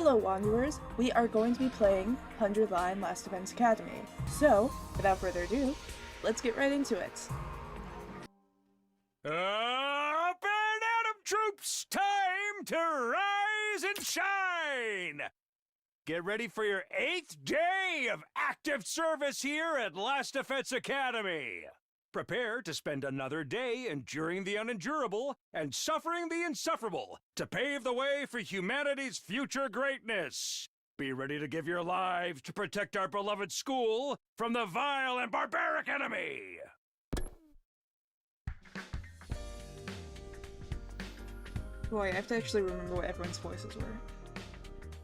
Hello Wanderers, we are going to be playing 100 Line Last Defense Academy. So, without further ado, let's get right into it. Up and Atom troops, time to rise and shine! Get ready for your 8th day of active service here at Last Defense Academy. Prepare to spend another day enduring the unendurable and suffering the insufferable to pave the way for humanity's future greatness. Be ready to give your lives to protect our beloved school from the vile and barbaric enemy. Boy, I have to actually remember what everyone's voices were.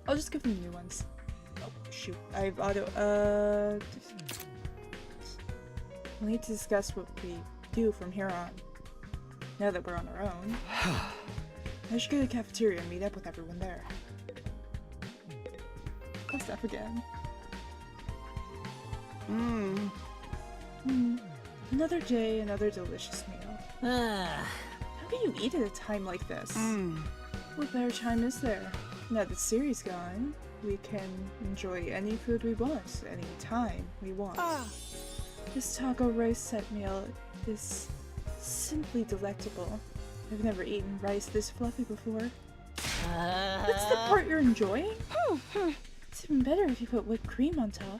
I'll just give them new ones. Oh, shoot. I've we need to discuss what we do from here on. Now that we're on our own. I should go to the cafeteria and meet up with everyone there. I'll stop again. Another day, another delicious meal. How can you eat at a time like this? What better time is there? Now that Siri's gone, we can enjoy any food we want, any time we want. This taco rice set meal is simply delectable. I've never eaten rice this fluffy before. That's the part you're enjoying? It's even better if you put whipped cream on top.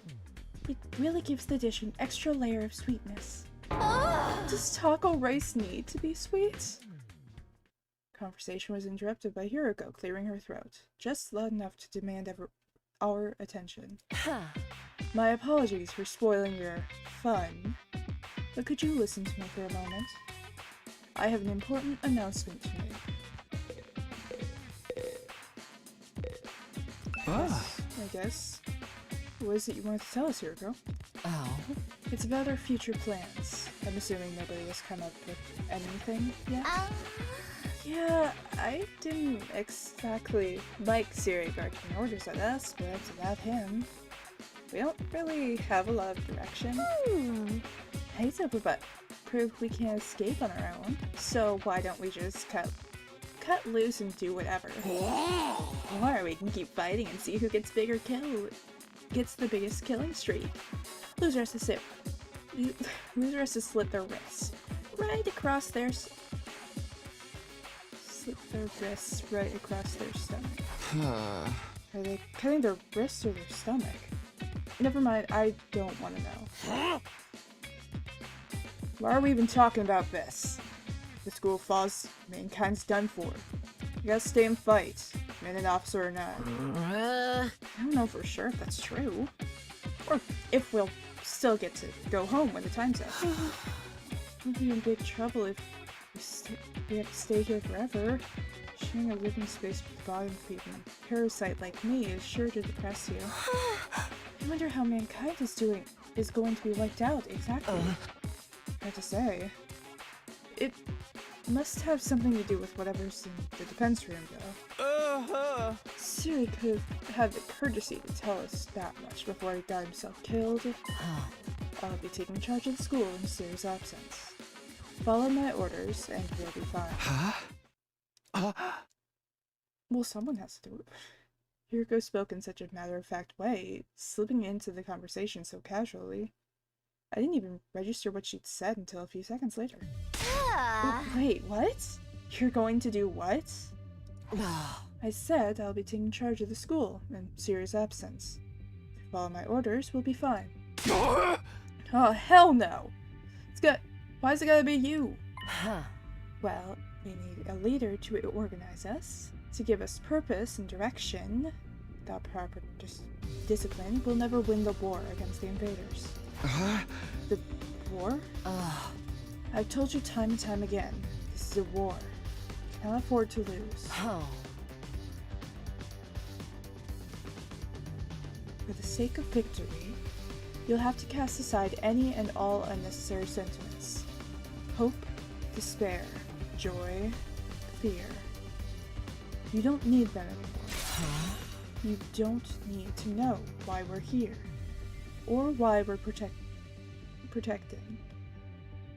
It really gives the dish an extra layer of sweetness. Does taco rice need to be sweet? Conversation was interrupted by Hiroko clearing her throat, just loud enough to demand our attention. My apologies for spoiling your fun, but could you listen to me for a moment? I have an important announcement to make. I guess. What is it you wanted to tell us, Hiroko? It's about our future plans. I'm assuming nobody has come up with anything yet? Yeah, I didn't exactly like Siri barking orders at us, but that's about him. We don't really have a lot of direction. I hate to prove we can't escape on our own, so why don't we just cut loose and do whatever? Or we can keep fighting and see who gets the biggest killing streak. Loser has to slit their wrists right across their stomach. Are they cutting their wrists or their stomach? Never mind, I don't want to know. Why are we even talking about this? The school falls, mankind's done for. You gotta stay and fight, man an officer or not. I don't know for sure if that's true. Or if we'll still get to go home when the time's up. We'll be in big trouble if we have to stay here forever. Sharing a living space with bottom-feeding parasite like me is sure to depress you. I wonder how mankind is going to be wiped out exactly. Hard to say. It must have something to do with whatever's in the defense room, though. Siri could have had the courtesy to tell us that much before he got himself killed. I'll be taking charge of the school in Siri's absence. Follow my orders, and we'll be fine. Well, someone has to do it. Hiroko spoke in such a matter-of-fact way, slipping into the conversation so casually. I didn't even register what she'd said until a few seconds later. Oh, wait, what? You're going to do what? I said I'll be taking charge of the school in Siri's absence. If you follow my orders, we'll be fine. Oh, hell no! Why's it gotta be you? Well, we need a leader to organize us, to give us purpose and direction. Without proper discipline, we'll never win the war against the invaders. The war? I've told you time and time again, this is a war. We cannot afford to lose. For the sake of victory, you'll have to cast aside any and all unnecessary sentiments. Hope, despair, joy, fear. You don't need them anymore. You don't need to know why we're here, or why we're protecting.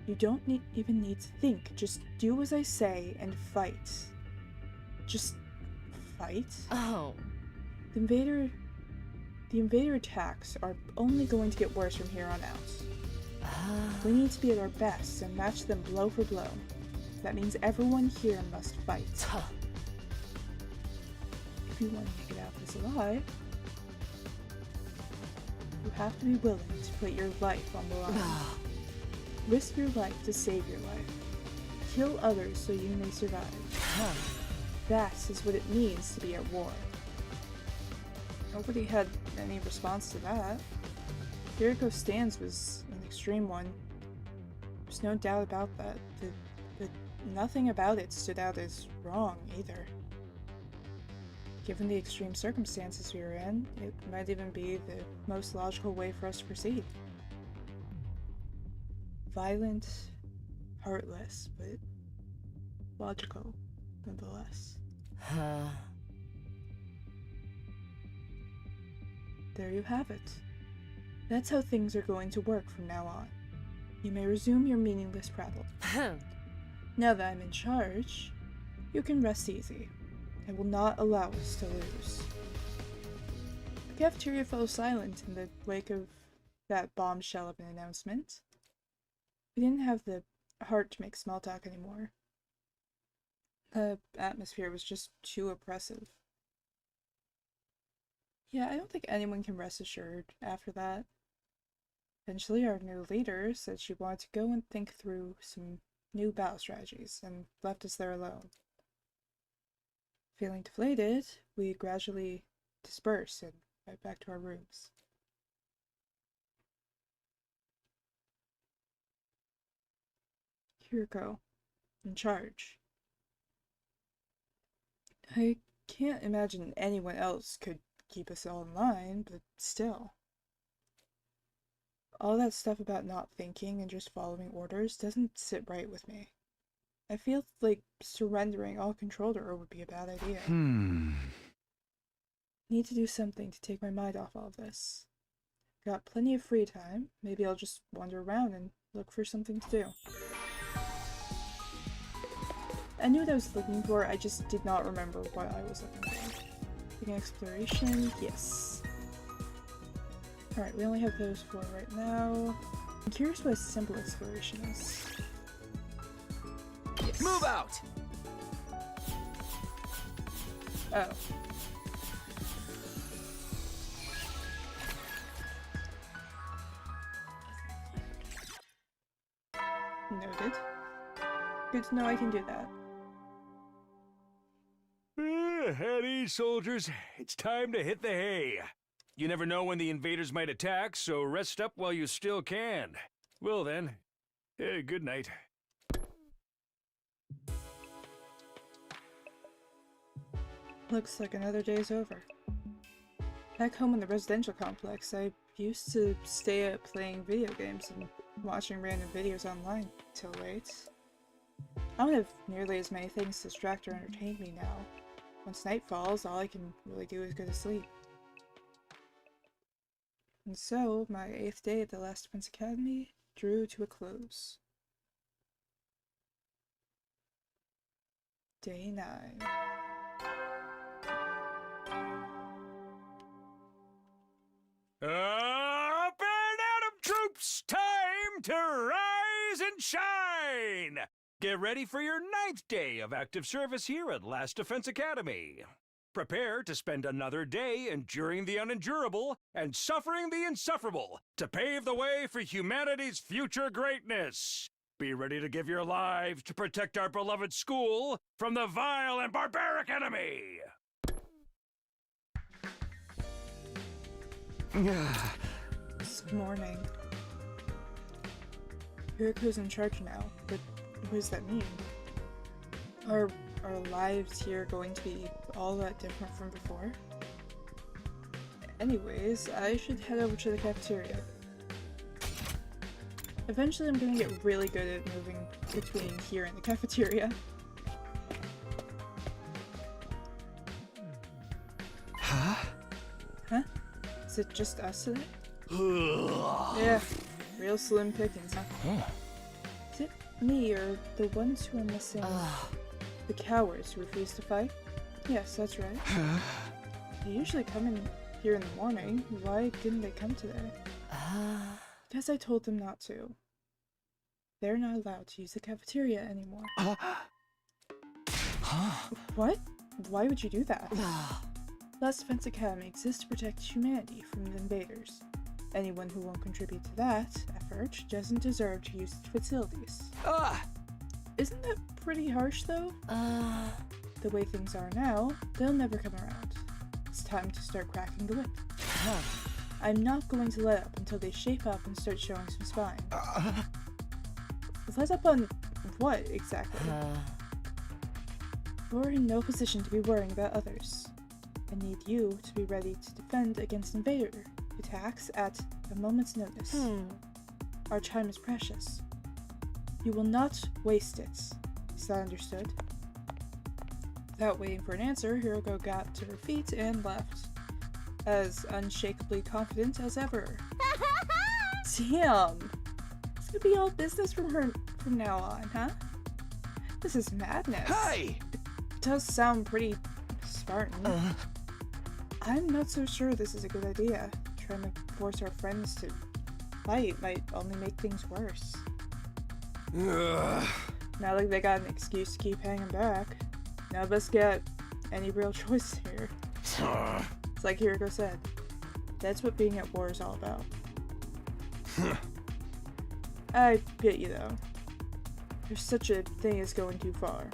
You don't even need to think. Just do as I say and fight. Just fight? The invader attacks are only going to get worse from here on out. We need to be at our best and match them blow for blow. That means everyone here must fight. If you want to make it out of this alive, you have to be willing to put your life on the line. Risk your life to save your life. Kill others so you may survive. That is what it means to be at war. Nobody had any response to that. Kiriko's stance was an extreme one. There's no doubt about that, but nothing about it stood out as wrong either. Given the extreme circumstances we were in, it might even be the most logical way for us to proceed. Violent, heartless, but logical nonetheless. There you have it. That's how things are going to work from now on. You may resume your meaningless prattle. Now that I'm in charge, you can rest easy. I will not allow us to lose. The cafeteria fell silent in the wake of that bombshell of an announcement. We didn't have the heart to make small talk anymore. The atmosphere was just too oppressive. Yeah, I don't think anyone can rest assured after that. Eventually, our new leader said she wanted to go and think through some new battle strategies, and left us there alone. Feeling deflated, we gradually dispersed and went back to our rooms. Kiriko, in charge. I can't imagine anyone else could keep us all in line, but still. All that stuff about not thinking and just following orders doesn't sit right with me. I feel like surrendering all control to her would be a bad idea. Need to do something to take my mind off all of this. Got plenty of free time. Maybe I'll just wander around and look for something to do. I knew what I was looking for, I just did not remember what I was looking for. Taking exploration, yes. Alright, we only have those four right now. I'm curious what a simple exploration is. Yes. Move out! Oh. Noted. Good to know I can do that. At ease, soldiers. It's time to hit the hay. You never know when the invaders might attack, so rest up while you still can. Well then, good night. Looks like another day's over. Back home in the residential complex, I used to stay up playing video games and watching random videos online till late. I don't have nearly as many things to distract or entertain me now. Once night falls, all I can really do is go to sleep. And so, my 8th day at the Last Defense Academy drew to a close. Day 9. Up and Atom troops! Time to rise and shine! Get ready for your 9th day of active service here at Last Defense Academy. Prepare to spend another day enduring the unendurable and suffering the insufferable to pave the way for humanity's future greatness. Be ready to give your lives to protect our beloved school from the vile and barbaric enemy. It's morning. Kiriko's in charge now, but what does that mean? Are our lives here going to be all that different from before? Anyways, I should head over to the cafeteria. Eventually I'm gonna get really good at moving between here and the cafeteria. Huh? Huh? Is it just us today? Yeah, real slim pickings, huh? Is it me or the ones who are missing the cowards who refuse to fight? Yes, that's right. They usually come in here in the morning. Why didn't they come today? Because I told them not to. They're not allowed to use the cafeteria anymore. What? Why would you do that? Last Defense Academy exists to protect humanity from the invaders. Anyone who won't contribute to that effort doesn't deserve to use its facilities. Isn't that pretty harsh, though? The way things are now, they'll never come around. It's time to start cracking the whip. I'm not going to let up until they shape up and start showing some spine. Let up on what, exactly? You're in no position to be worrying about others. I need you to be ready to defend against invader attacks at a moment's notice. Our time is precious. You will not waste it. Is that understood? Without waiting for an answer, Hiroko got to her feet and left, as unshakably confident as ever. Damn! It's gonna be all business from her from now on, huh? This is madness. Hey! It does sound pretty Spartan. I'm not so sure this is a good idea. Trying to force our friends to fight might only make things worse. Not like they got an excuse to keep hanging back. None of us get any real choice here. It's like Hiroko said. That's what being at war is all about. I get you though. There's such a thing as going too far.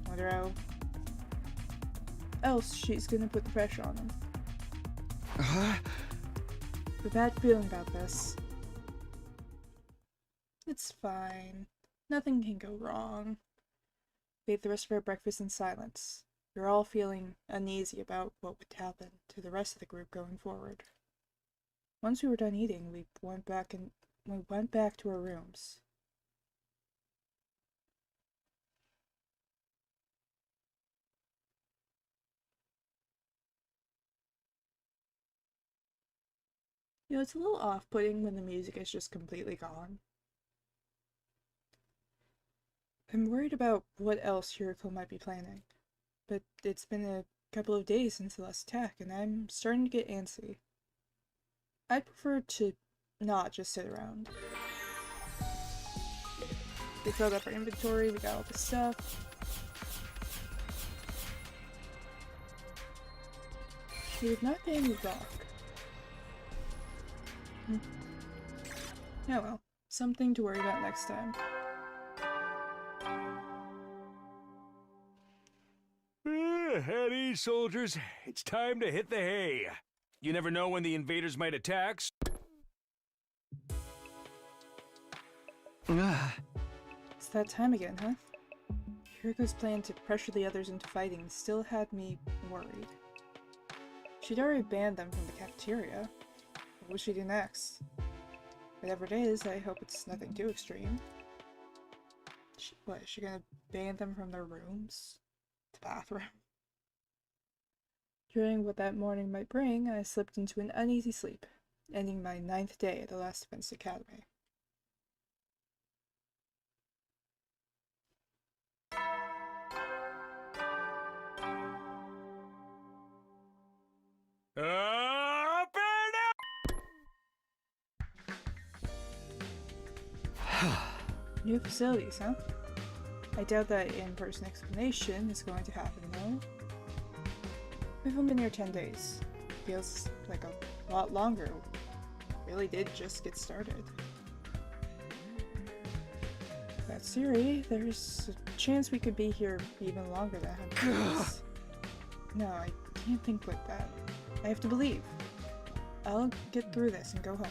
Wonder how else she's gonna put the pressure on him. A bad feeling about this. It's fine. Nothing can go wrong. We ate the rest of our breakfast in silence. We were all feeling uneasy about what would happen to the rest of the group going forward. Once we were done eating, we went back to our rooms. You know, it's a little off-putting when the music is just completely gone. I'm worried about what else Hiroko might be planning, but it's been a couple of days since the last attack, and I'm starting to get antsy. I prefer to not just sit around. We filled up our inventory, we got all the stuff. We did not pay any rock. Oh well, something to worry about next time. At ease, soldiers. It's time to hit the hay. You never know when the invaders might attack. It's that time again, huh? Hiroko's plan to pressure the others into fighting still had me worried. She'd already banned them from the cafeteria. What will she do next? Whatever it is, I hope it's nothing too extreme. What, is she gonna ban them from their rooms? The bathroom? During what that morning might bring, I slipped into an uneasy sleep, ending my 9th day at the Last Defense Academy. Up and out! New facilities, huh? I doubt that in-person explanation is going to happen, though. We've only been here 10 days. Feels like a lot longer. Really did just get started. That's Siri. There's a chance we could be here even longer than 100 days. No, I can't think like that. I have to believe. I'll get through this and go home.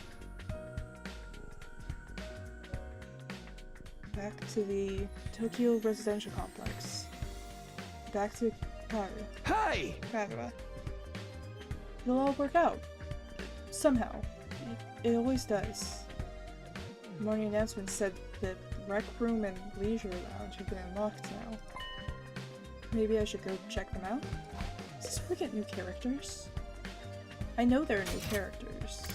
Back to the Tokyo residential complex. Back to Karu. Hey! Karuwa. It'll all work out. Somehow. It always does. The morning announcement said the rec room and leisure lounge have been unlocked now. Maybe I should go check them out? Is this where we get new characters? I know there are new characters.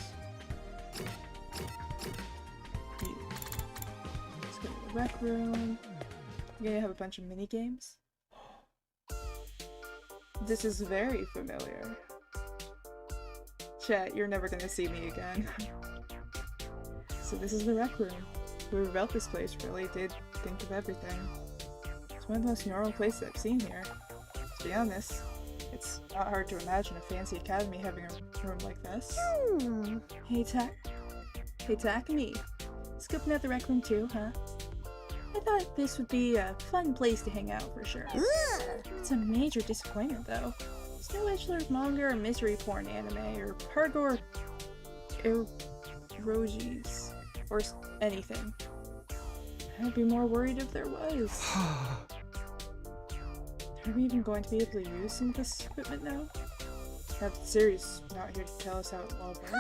Let's go to the rec room. We're gonna have a bunch of mini games. This is very familiar. Chat, you're never gonna see me again. So this is the rec room. Whoever built this place really did think of everything. It's one of the most normal places I've seen here. To be honest, it's not hard to imagine a fancy academy having a room like this. Hey Takumi. Scoping out the rec room too, huh? I thought this would be a fun place to hang out for sure. It's a major disappointment though. There's no edgelord manga or misery porn anime or hardcore erojis or anything. I'd be more worried if there was. Are we even going to be able to use some of this equipment now? Now that Siri's not here to tell us how it all works.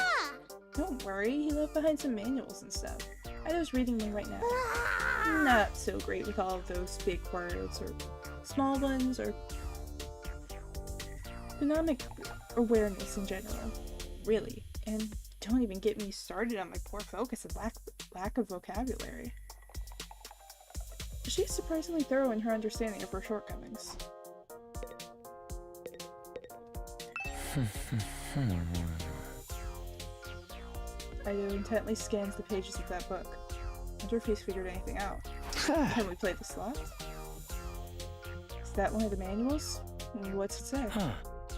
Don't worry, he left behind some manuals and stuff. I was reading them right now. Not so great with all of those big words or small ones or economic awareness in general. Really. And don't even get me started on my poor focus and lack of vocabulary. She's surprisingly thorough in her understanding of her shortcomings. Ido intently scans the pages of that book. I wonder if he's figured anything out. Can we play the slots? Is that one of the manuals? What's it say?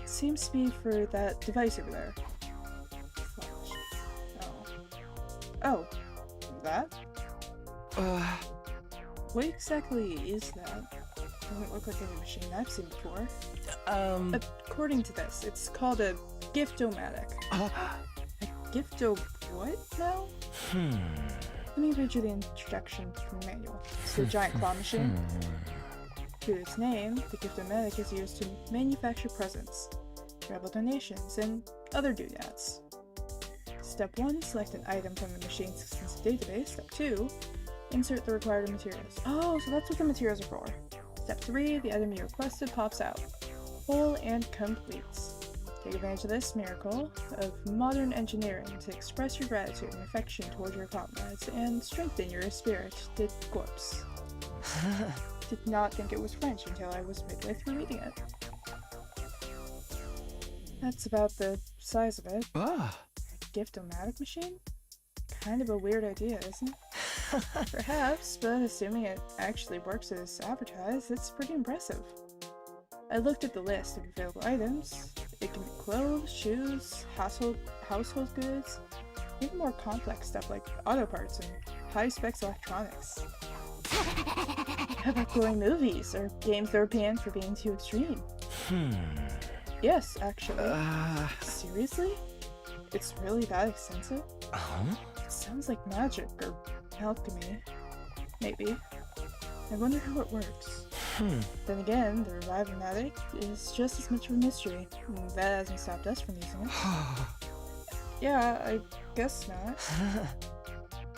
Seems to be for that device over there. Oh. That? What exactly is that? Doesn't look like any machine I've seen before. According to this, it's called a giftomatic. A gifto what now? Let me read you the introduction from the manual. It's a giant claw machine. Due to its name, the giftomatic is used to manufacture presents, travel donations, and other doodads. Step 1, select an item from the machine's extensive database. Step 2, insert the required materials. Oh, so that's what the materials are for. Step 3, the item you requested pops out. Whole and complete. Take advantage of this miracle of modern engineering to express your gratitude and affection toward your comrades and strengthen your spirit, did Corpse. Did not think it was French until I was midway through reading it. That's about the size of it. A gift-o-matic machine? Kind of a weird idea, isn't it? Perhaps, but assuming it actually works as advertised, it's pretty impressive. I looked at the list of available items. It can be clothes, shoes, household goods, even more complex stuff like auto parts and high-specs electronics. How about glowing movies or games that are banned for being too extreme? Yes, actually. Seriously? It's really that extensive? It sounds like magic or alchemy. Maybe. I wonder how it works. Then again, the Revive-O-Matic is just as much of a mystery. That hasn't stopped us from using it. Yeah, I guess not.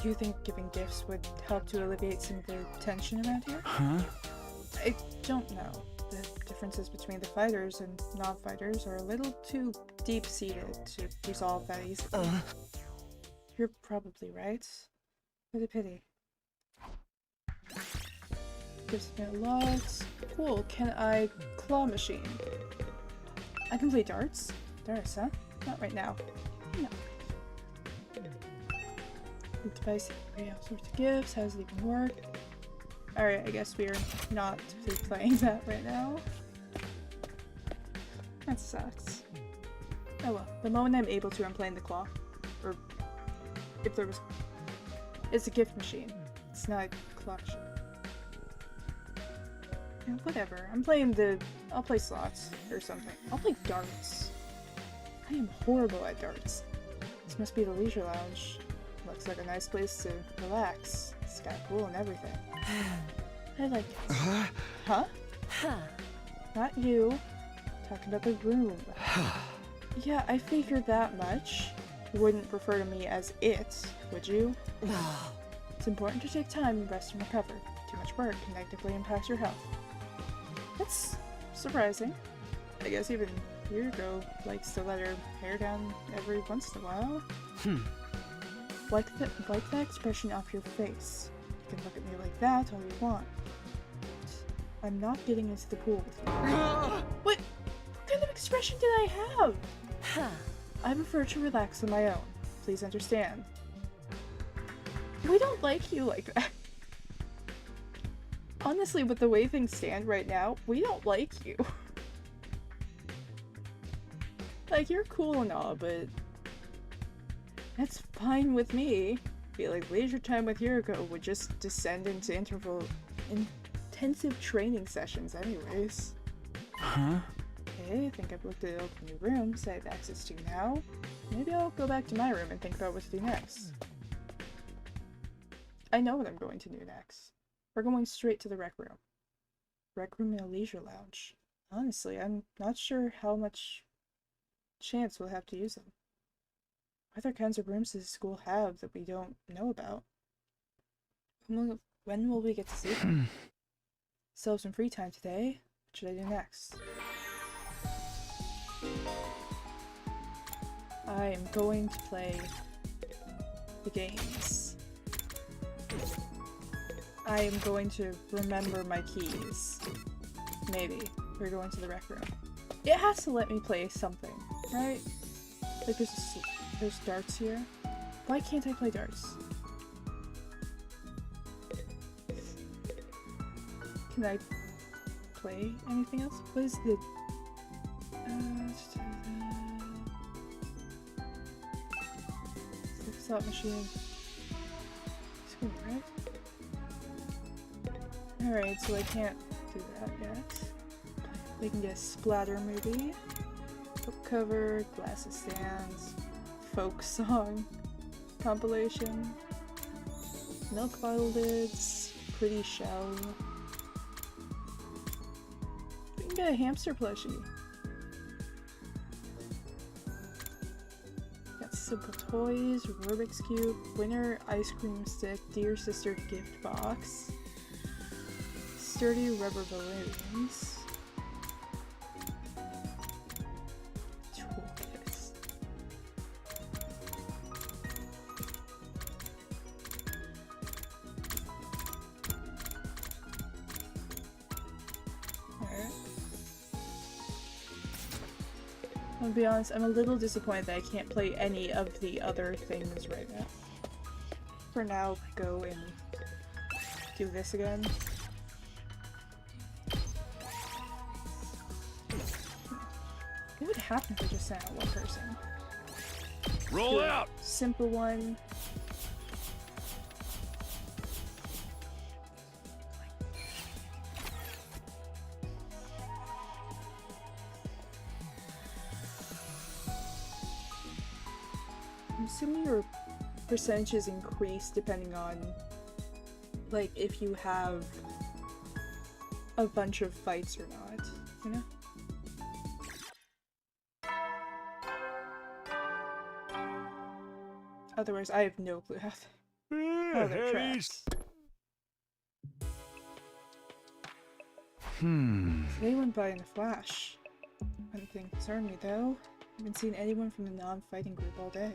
Do you think giving gifts would help to alleviate some of the tension around here? I don't know. The differences between the fighters and non-fighters are a little too deep-seated to resolve that easily. You're probably right. What a pity. Gives me logs. Cool, can I claw machine? I can play darts? Darts, huh? Not right now. No. The device can create all sorts of gifts. How does it even work? Alright, I guess we are not playing that right now. That sucks. Oh well, the moment I'm able to, I'm playing the claw. Or if there was... It's a gift machine. It's not a claw machine. Yeah, whatever. I'm playing the... I'll play slots or something. I'll play darts. I am horrible at darts. This must be the leisure lounge. Looks like a nice place to relax. It's got a pool and everything. I like it. Huh? Not you. Talking about the room. Yeah, I figured that much. You wouldn't refer to me as it, would you? It's important to take time and rest and recover. Too much work can negatively impact your health. That's surprising. I guess even Yuriko likes to let her hair down every once in a while. Like that expression off your face. You can look at me like that all you want. But I'm not getting into the pool with you. What kind of expression did I have? I prefer to relax on my own. Please understand. We don't like you like that. Honestly, with the way things stand right now, we don't like you. Like, you're cool and all, but that's fine with me. I feel like leisure time with Yuriko would just descend into intensive training sessions anyways. Huh? Okay, I think I've looked at all the new rooms I have access to now. Maybe I'll go back to my room and think about what to do next. I know what I'm going to do next. We're going straight to the rec room. Rec room in a leisure lounge. Honestly, I'm not sure how much chance we'll have to use them. Other kinds of rooms does the school have that we don't know about? When will we get to see them? Still have some free time today. What should I do next? I am going to play the games. I am going to remember my keys. Maybe. We're going to the rec room. It has to let me play something, right? Like there's darts here. Why can't I play darts? Can I play anything else? What is the... slot machine. Screw it, right? Alright, so I can't do that yet. We can get a splatter movie. Book cover, glasses stands, folk song, compilation, milk bottle lids, pretty shell. We can get a hamster plushie. Got simple toys, Rubik's Cube, winner ice cream stick, dear sister gift box, sturdy rubber balloons. To be honest, I'm a little disappointed that I can't play any of the other things right now. For now, go and do this again. What would happen if I just sent out one person? Roll Do out! Simple one. I'm assuming your percentages increase depending on, like, if you have a bunch of fights or not, you know? Otherwise, I have no clue how they're tracked. They went by in a flash. One thing concerned me, though. I haven't seen anyone from the non-fighting group all day.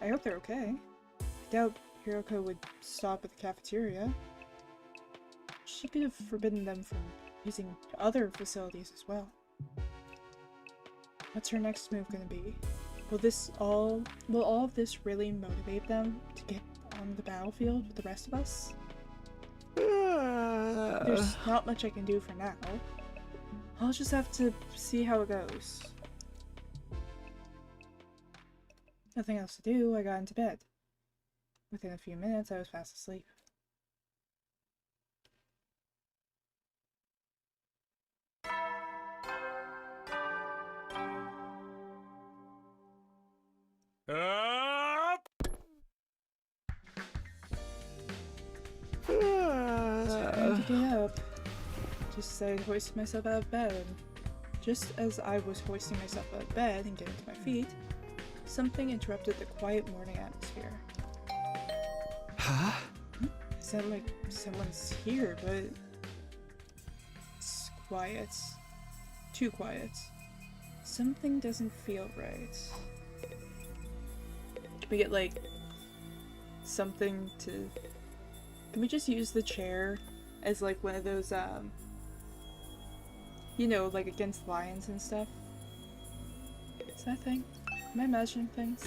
I hope they're okay. I doubt Hiroko would stop at the cafeteria. She could have forbidden them from using other facilities as well. What's her next move gonna be? Will all of this really motivate them to get on the battlefield with the rest of us? There's not much I can do for now. I'll just have to see how it goes. Nothing else to do, I got into bed. Within a few minutes, I was fast asleep. Up! Time to get up. Just as I hoisted myself out of bed, and just as I was hoisting myself out of bed and getting to my feet, something interrupted the quiet morning atmosphere. Huh? It sounded like someone's here, but it's quiet. Too quiet. Something doesn't feel right. Can we get, like, something to... Can we just use the chair as, like, one of those, you know, like, against lions and stuff? Is that a thing? Am I imagining things?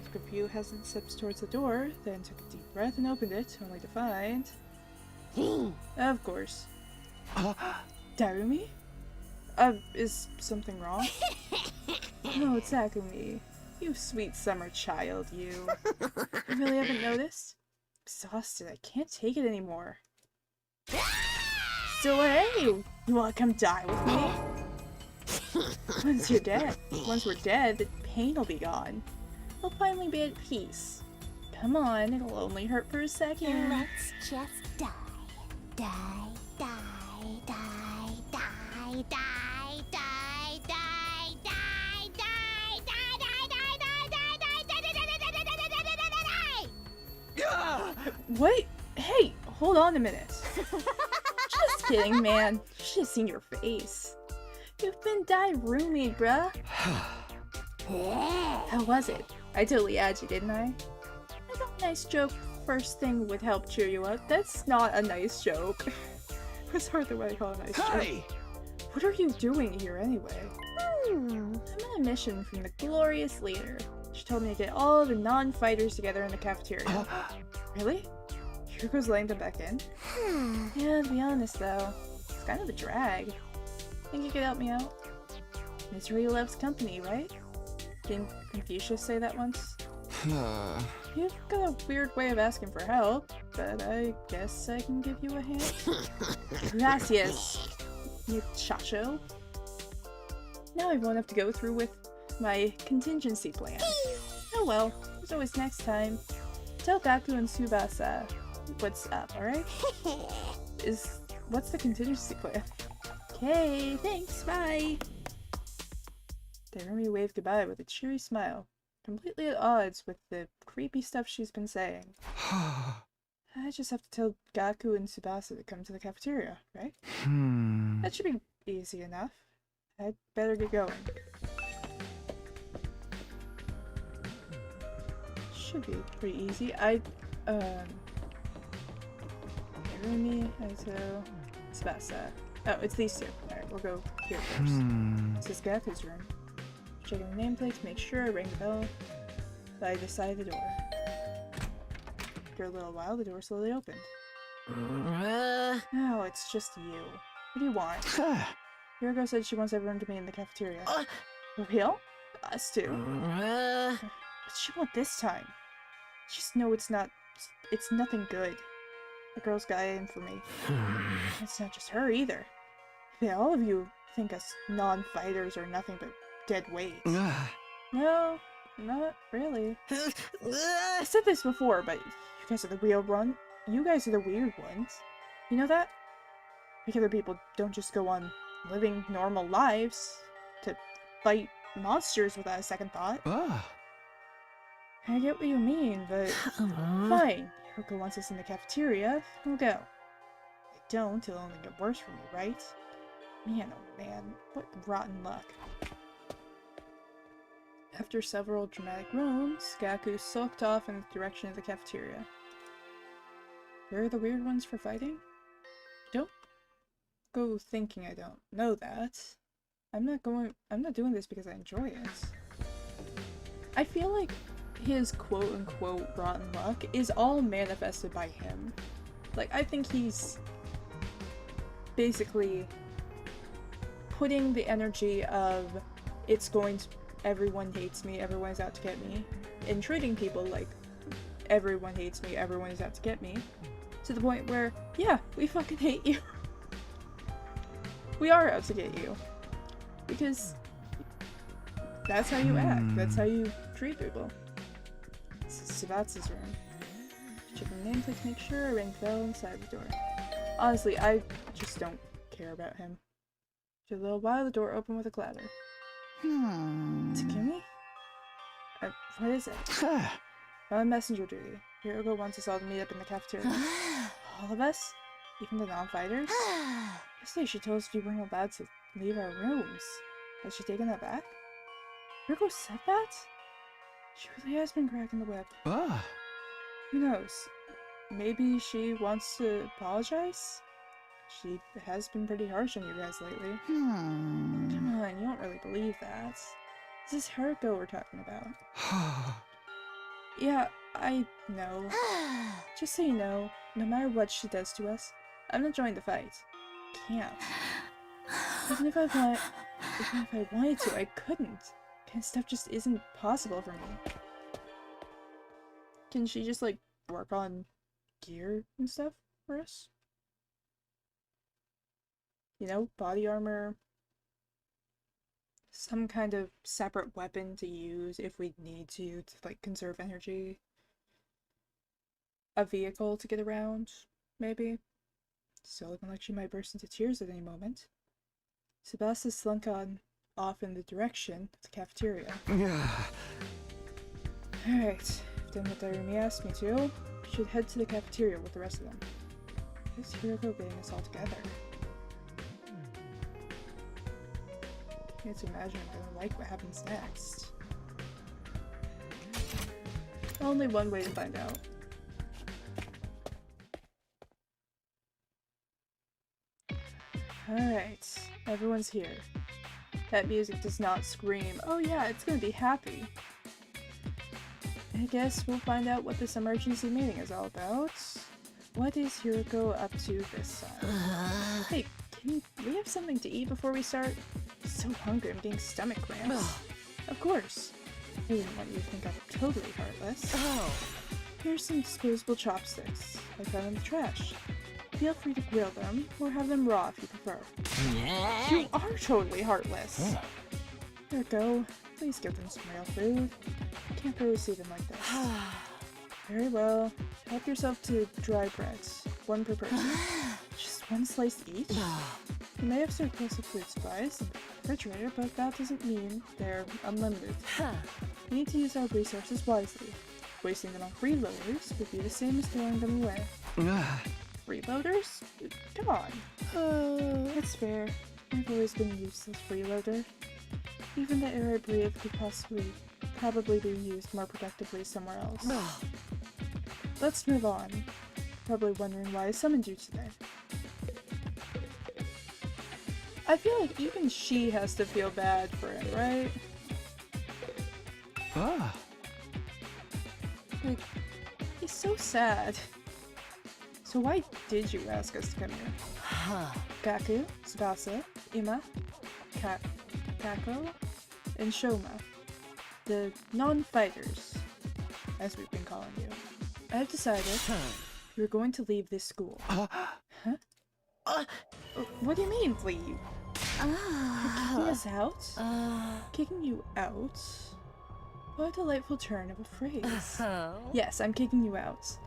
Took a few hesitant steps towards the door, then took a deep breath and opened it, only to find... Of course. Darumi? Is something wrong? Oh, Takumi. You sweet summer child, you. You really haven't noticed? I'm exhausted. I can't take it anymore. So hey, you wanna come die with me? Once we're dead, the pain will be gone. We'll finally be at peace. Come on, it'll only hurt for a second. Let's just die. Die, die, die, die, die, die, die, die, die, die, die, die. What? Hey, hold on a minute. Just kidding, man. You should have seen your face. You've been Darumi, bruh. How was it? I totally had you, didn't I? I thought a nice joke first thing would help cheer you up. That's not a nice joke. That's hardly what I call a nice joke. What are you doing here anyway? I'm on a mission from the glorious leader. She told me to get all the non-fighters together in the cafeteria. Really? Yuriko's letting them back in? Yeah, to be honest though, it's kind of a drag. Think you could help me out? Misery loves company, right? Didn't Confucius say that once? You've got a weird way of asking for help, but I guess I can give you a hand. Gracias, muchacho. Now I won't have to go through with my contingency plan. Oh well, there's always next time. Tell Gaku and Tsubasa what's up, alright? What's the contingency plan? Okay, thanks, bye! Darumi waved goodbye with a cheery smile, completely at odds with the creepy stuff she's been saying. I just have to tell Gaku and Tsubasa to come to the cafeteria, right? That should be easy enough. I'd better get going. Should be pretty easy. Darumi, Aito, Tsubasa. Oh, it's these two. Alright, we'll go here first. This is Gaku's room. Checking the nameplate to make sure I rang the bell by the side of the door. After a little while, the door slowly opened. Oh, it's just you. What do you want? Yuriko said she wants everyone to meet in the cafeteria. Real? Us too. What's she want this time? Just know it's nothing good. The girl's got in for me. It's not just her either. Yeah, all of you think us non-fighters are nothing but dead weights. No, not really. I said this before, but you guys are the real one. You guys are the weird ones. You know that? Like other people don't just go on living normal lives to fight monsters without a second thought. I get what you mean, but fine. Yuriko wants us in the cafeteria. We'll go. If I don't, it'll only get worse for me, right? Man, oh man, what rotten luck. After several dramatic roams, Gaku sulked off in the direction of the cafeteria. Where are the weird ones for fighting? Don't go thinking I don't know that. I'm not doing this because I enjoy it. I feel like his quote-unquote rotten luck is all manifested by him. Like, I think he's basically putting the energy of everyone hates me, everyone's out to get me, and treating people like everyone hates me, everyone is out to get me, to the point where, yeah, we fucking hate you. We are out to get you. Because that's how you act, that's how you treat people. Sabatsu's room. Checking the nameplate to make sure I rang the bell inside the door. Honestly, I just don't care about him. After a little while, the door opened with a clatter. Takumi? What is it? I'm on messenger duty. Yuriko wants us all to meet up in the cafeteria. All of us? Even the non-fighters? Yesterday she told us we weren't allowed to leave our rooms. Has she taken that back? Yuriko said that? She really has been cracking the whip. Who knows? Maybe she wants to apologize? She has been pretty harsh on you guys lately. Come on, you don't really believe that. This is Haruko we're talking about. Yeah, I know. Just so you know, no matter what she does to us, I'm not joining the fight. Can't. Even if I wanted to, I couldn't. Kind of stuff just isn't possible for me. Can she just, like, work on gear and stuff for us? You know, body armor. Some kind of separate weapon to use if we need to like, conserve energy. A vehicle to get around, maybe. Still looking like she might burst into tears at any moment. Sebasta slunk off in the direction of the cafeteria. Alright, done what Irumi asked me to. Should head to the cafeteria with the rest of them. Where's Hiroko getting us all together? Can't imagine I'm gonna like what happens next. Only one way to find out. Alright, everyone's here. That music does not scream, oh yeah, it's gonna be happy. I guess we'll find out what this emergency meeting is all about. What is Hiroko up to this time? Hey, can we have something to eat before we start? I'm so hungry, I'm getting stomach cramps. Of course. I didn't want you to think I'm totally heartless. Oh. Here's some disposable chopsticks I found in the trash. Feel free to grill them, or have them raw if you prefer. Yeah. You are totally heartless! Yeah. There we go. Please give them some real food. Can't really see them like this. Very well. Help yourself to dry breads. One per person. Just one slice each? You may have surplus of food supplies in the refrigerator, but that doesn't mean they're unlimited. We need to use our resources wisely. Wasting them on freeloaders would be the same as throwing them away. Freeloaders? Come on. That's fair. I've always been a useless freeloader. Even the air I breathe could probably be used more productively somewhere else. Let's move on. Probably wondering why I summoned you today. I feel like even she has to feel bad for him, right? Like, he's so sad. So why did you ask us to come here? Gaku, Tsubasa, Ima, Kako, and Shoma. The non-fighters, as we've been calling you. I have decided you're going to leave this school. What do you mean, leave? You're kicking us out? Kicking you out? What a delightful turn of a phrase. Yes, I'm kicking you out.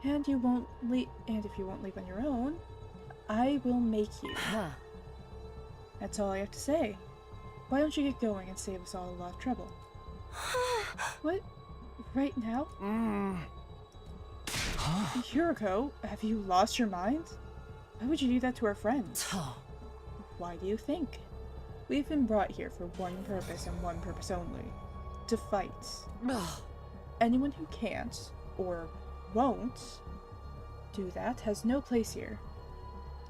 And you won't leave. And if you won't leave on your own, I will make you. That's all I have to say. Why don't you get going and save us all a lot of trouble? What? Right now? Hiroko, have you lost your mind? Why would you do that to our friends? Why do you think? We've been brought here for one purpose and one purpose only. To fight. Anyone who can't, or won't, do that has no place here.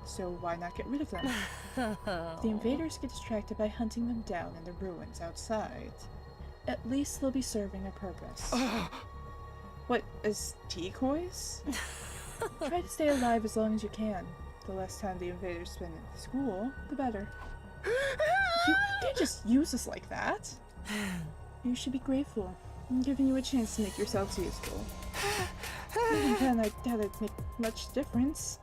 So why not get rid of them? The invaders get distracted by hunting them down in the ruins outside. At least they'll be serving a purpose. What, as decoys? Try to stay alive as long as you can. The less time the invaders spend in the school, the better. You can't just use us like that. You should be grateful. I'm giving you a chance to make yourselves useful. Even then, I doubt it'd make much difference.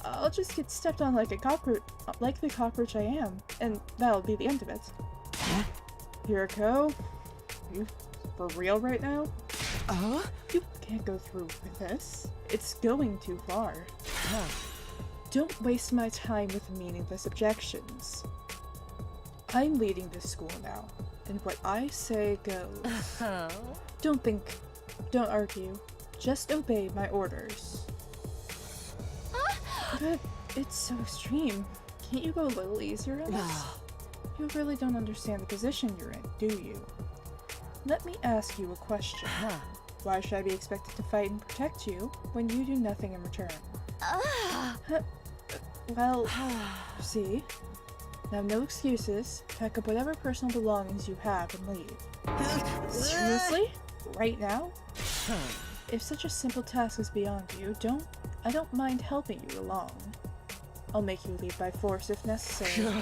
I'll just get stepped on like a cockroach, like the cockroach I am, and that'll be the end of it. Hiroko, are you for real right now? You can't go through with this. It's going too far. Don't waste my time with meaningless objections. I'm leading this school now, and what I say goes. Don't argue. Just obey my orders. But it's so extreme. Can't you go a little easier on us? You really don't understand the position you're in, do you? Let me ask you a question. Why should I be expected to fight and protect you when you do nothing in return? Well, see, Now, no excuses. Pack up whatever personal belongings you have and leave. Seriously? Right now? If such a simple task is beyond you, I don't mind helping you along. I'll make you leave by force if necessary.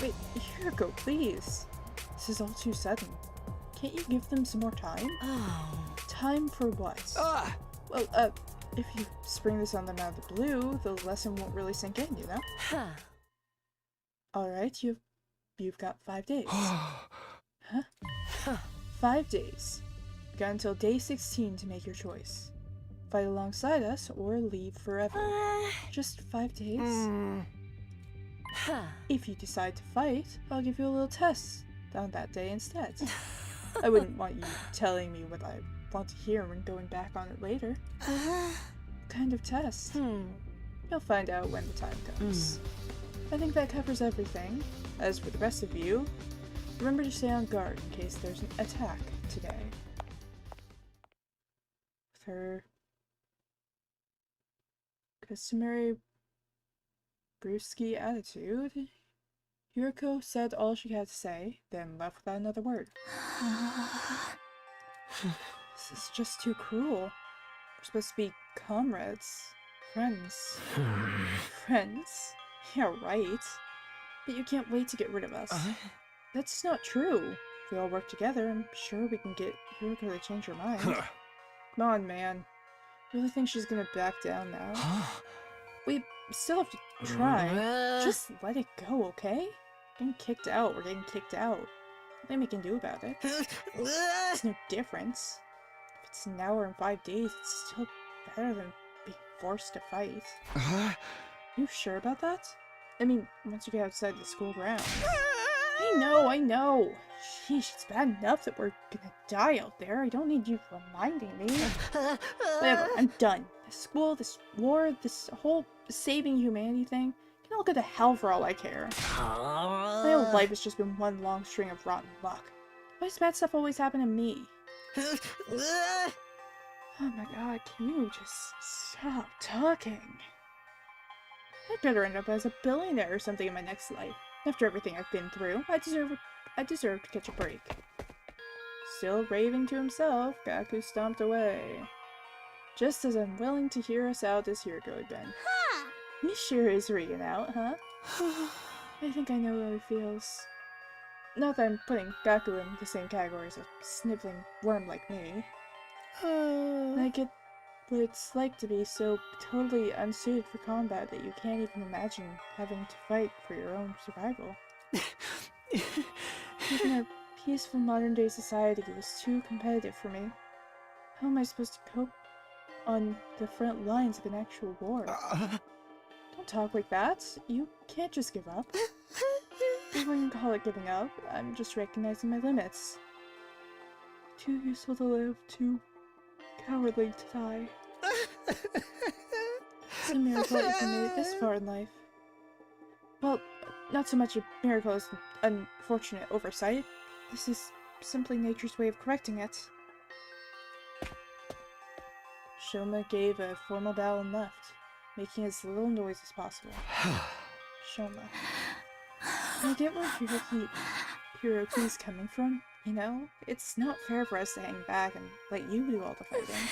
Wait, Hiroko, please. This is all too sudden. Can't you give them some more time? Time for what? Well, if you spring this on them out of the blue, the lesson won't really sink in, you know? Alright, you've got 5 days. Huh? 5 days. You got until day 16 to make your choice. Fight alongside us or leave forever. Just 5 days. If you decide to fight, I'll give you a little test on that day instead. I wouldn't want you telling me what I want to hear when going back on it later. What kind of test? You'll find out when the time comes. I think that covers everything. As for the rest of you, remember to stay on guard in case there's an attack today. With her customary brusque attitude, Hiroko said all she had to say, then left without another word. This is just too cruel. We're supposed to be comrades. Friends. Friends? Yeah, right. But you can't wait to get rid of us. That's not true. If we all work together, I'm sure we can get Hiroko to change her mind. Come on, man. Really think she's gonna back down now? We still have to try. Just let it go, okay? Getting kicked out, we're getting kicked out. Nothing we can do about it. There's no difference. If it's now or in 5 days, it's still better than being forced to fight. You sure about that? I mean, once you get outside the school grounds. I know! Sheesh, it's bad enough that we're gonna die out there. I don't need you reminding me. Whatever, I'm done. This school, this war, this whole saving humanity thing can all go to hell for all I care. My whole life has just been one long string of rotten luck. Why does bad stuff always happen to me? Oh my god, can you just stop talking? I'd better end up as a billionaire or something in my next life. After everything I've been through, I deserve to catch a break. Still raving to himself, Gaku stomped away. Just as unwilling to hear us out as Hiroko had been. He sure is reading out, huh? I think I know how he feels. Not that I'm putting Gaku in the same category as a sniveling worm like me. I get what it's like to be so totally unsuited for combat that you can't even imagine having to fight for your own survival. Even our peaceful modern-day society was too competitive for me. How am I supposed to cope on the front lines of an actual war? Don't talk like that. You can't just give up. I wouldn't call it giving up. I'm just recognizing my limits. Too useful to live, too cowardly to die. It's a miracle that you made it this far in life. Well, not so much a miracle as an unfortunate oversight. This is simply nature's way of correcting it. Shoma gave a formal bow and left, making as little noise as possible. Shoma. I get where Hiroki's coming from, you know? It's not fair for us to hang back and let you do all the fighting.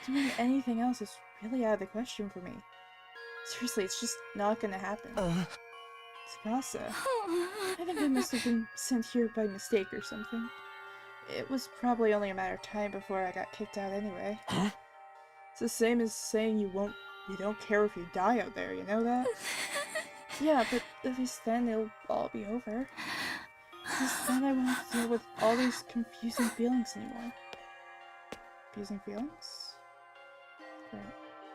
Doing anything else is really out of the question for me. Seriously, it's just not gonna happen. Tsukasa. I think I must have been sent here by mistake or something. It was probably only a matter of time before I got kicked out anyway. It's the same as saying you don't care if you die out there, you know that? Yeah, but at least then it'll all be over. Because then I won't have to deal with all these confusing feelings anymore. Confusing feelings?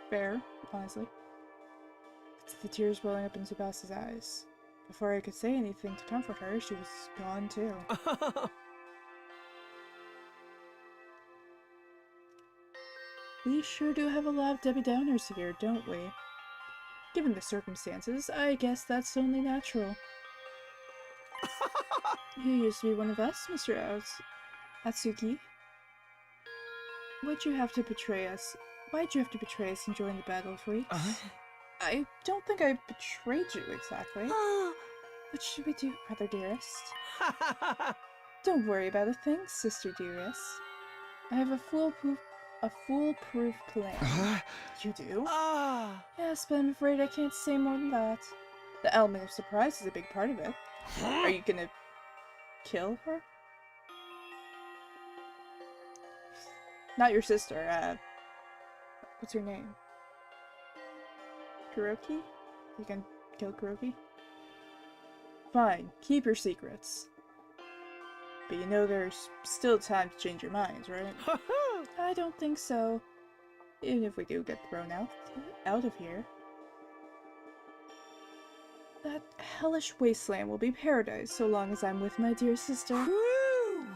Fair, honestly. It's the tears welling up in Tsubasa's eyes. Before I could say anything to comfort her, she was gone too. We sure do have a lot of Debbie Downers here, don't we? Given the circumstances, I guess that's only natural. You used to be one of us, Mr. Atsuki. Why'd you have to betray us? Why'd you have to betray us and join the Battle of Freaks? I don't think I betrayed you exactly. What should we do, brother dearest? Don't worry about a thing, sister dearest. I have a foolproof plan. You do? Yes, but I'm afraid I can't say more than that. The element of surprise is a big part of it. Are you gonna kill her? Not your sister, what's her name? Kuroki? You can kill Kuroki? Fine, keep your secrets. But you know there's still time to change your minds, right? I don't think so. Even if we do get thrown out of here. That hellish wasteland will be paradise so long as I'm with my dear sister. Woo!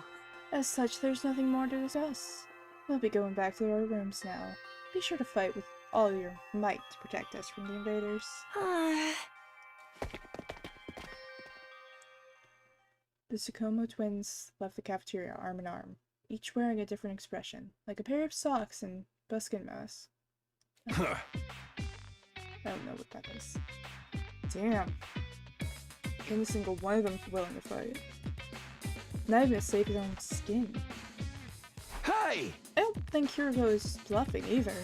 As such, there's nothing more to discuss. We'll be going back to our rooms now. Be sure to fight with all your might to protect us from the invaders. The Tsukumo twins left the cafeteria arm in arm, each wearing a different expression, like a pair of socks and buskin mask. I don't know what that is. Damn. Any single one of them's willing to fight. Not even to save his own skin. Hey! I don't think Hiroko is bluffing either.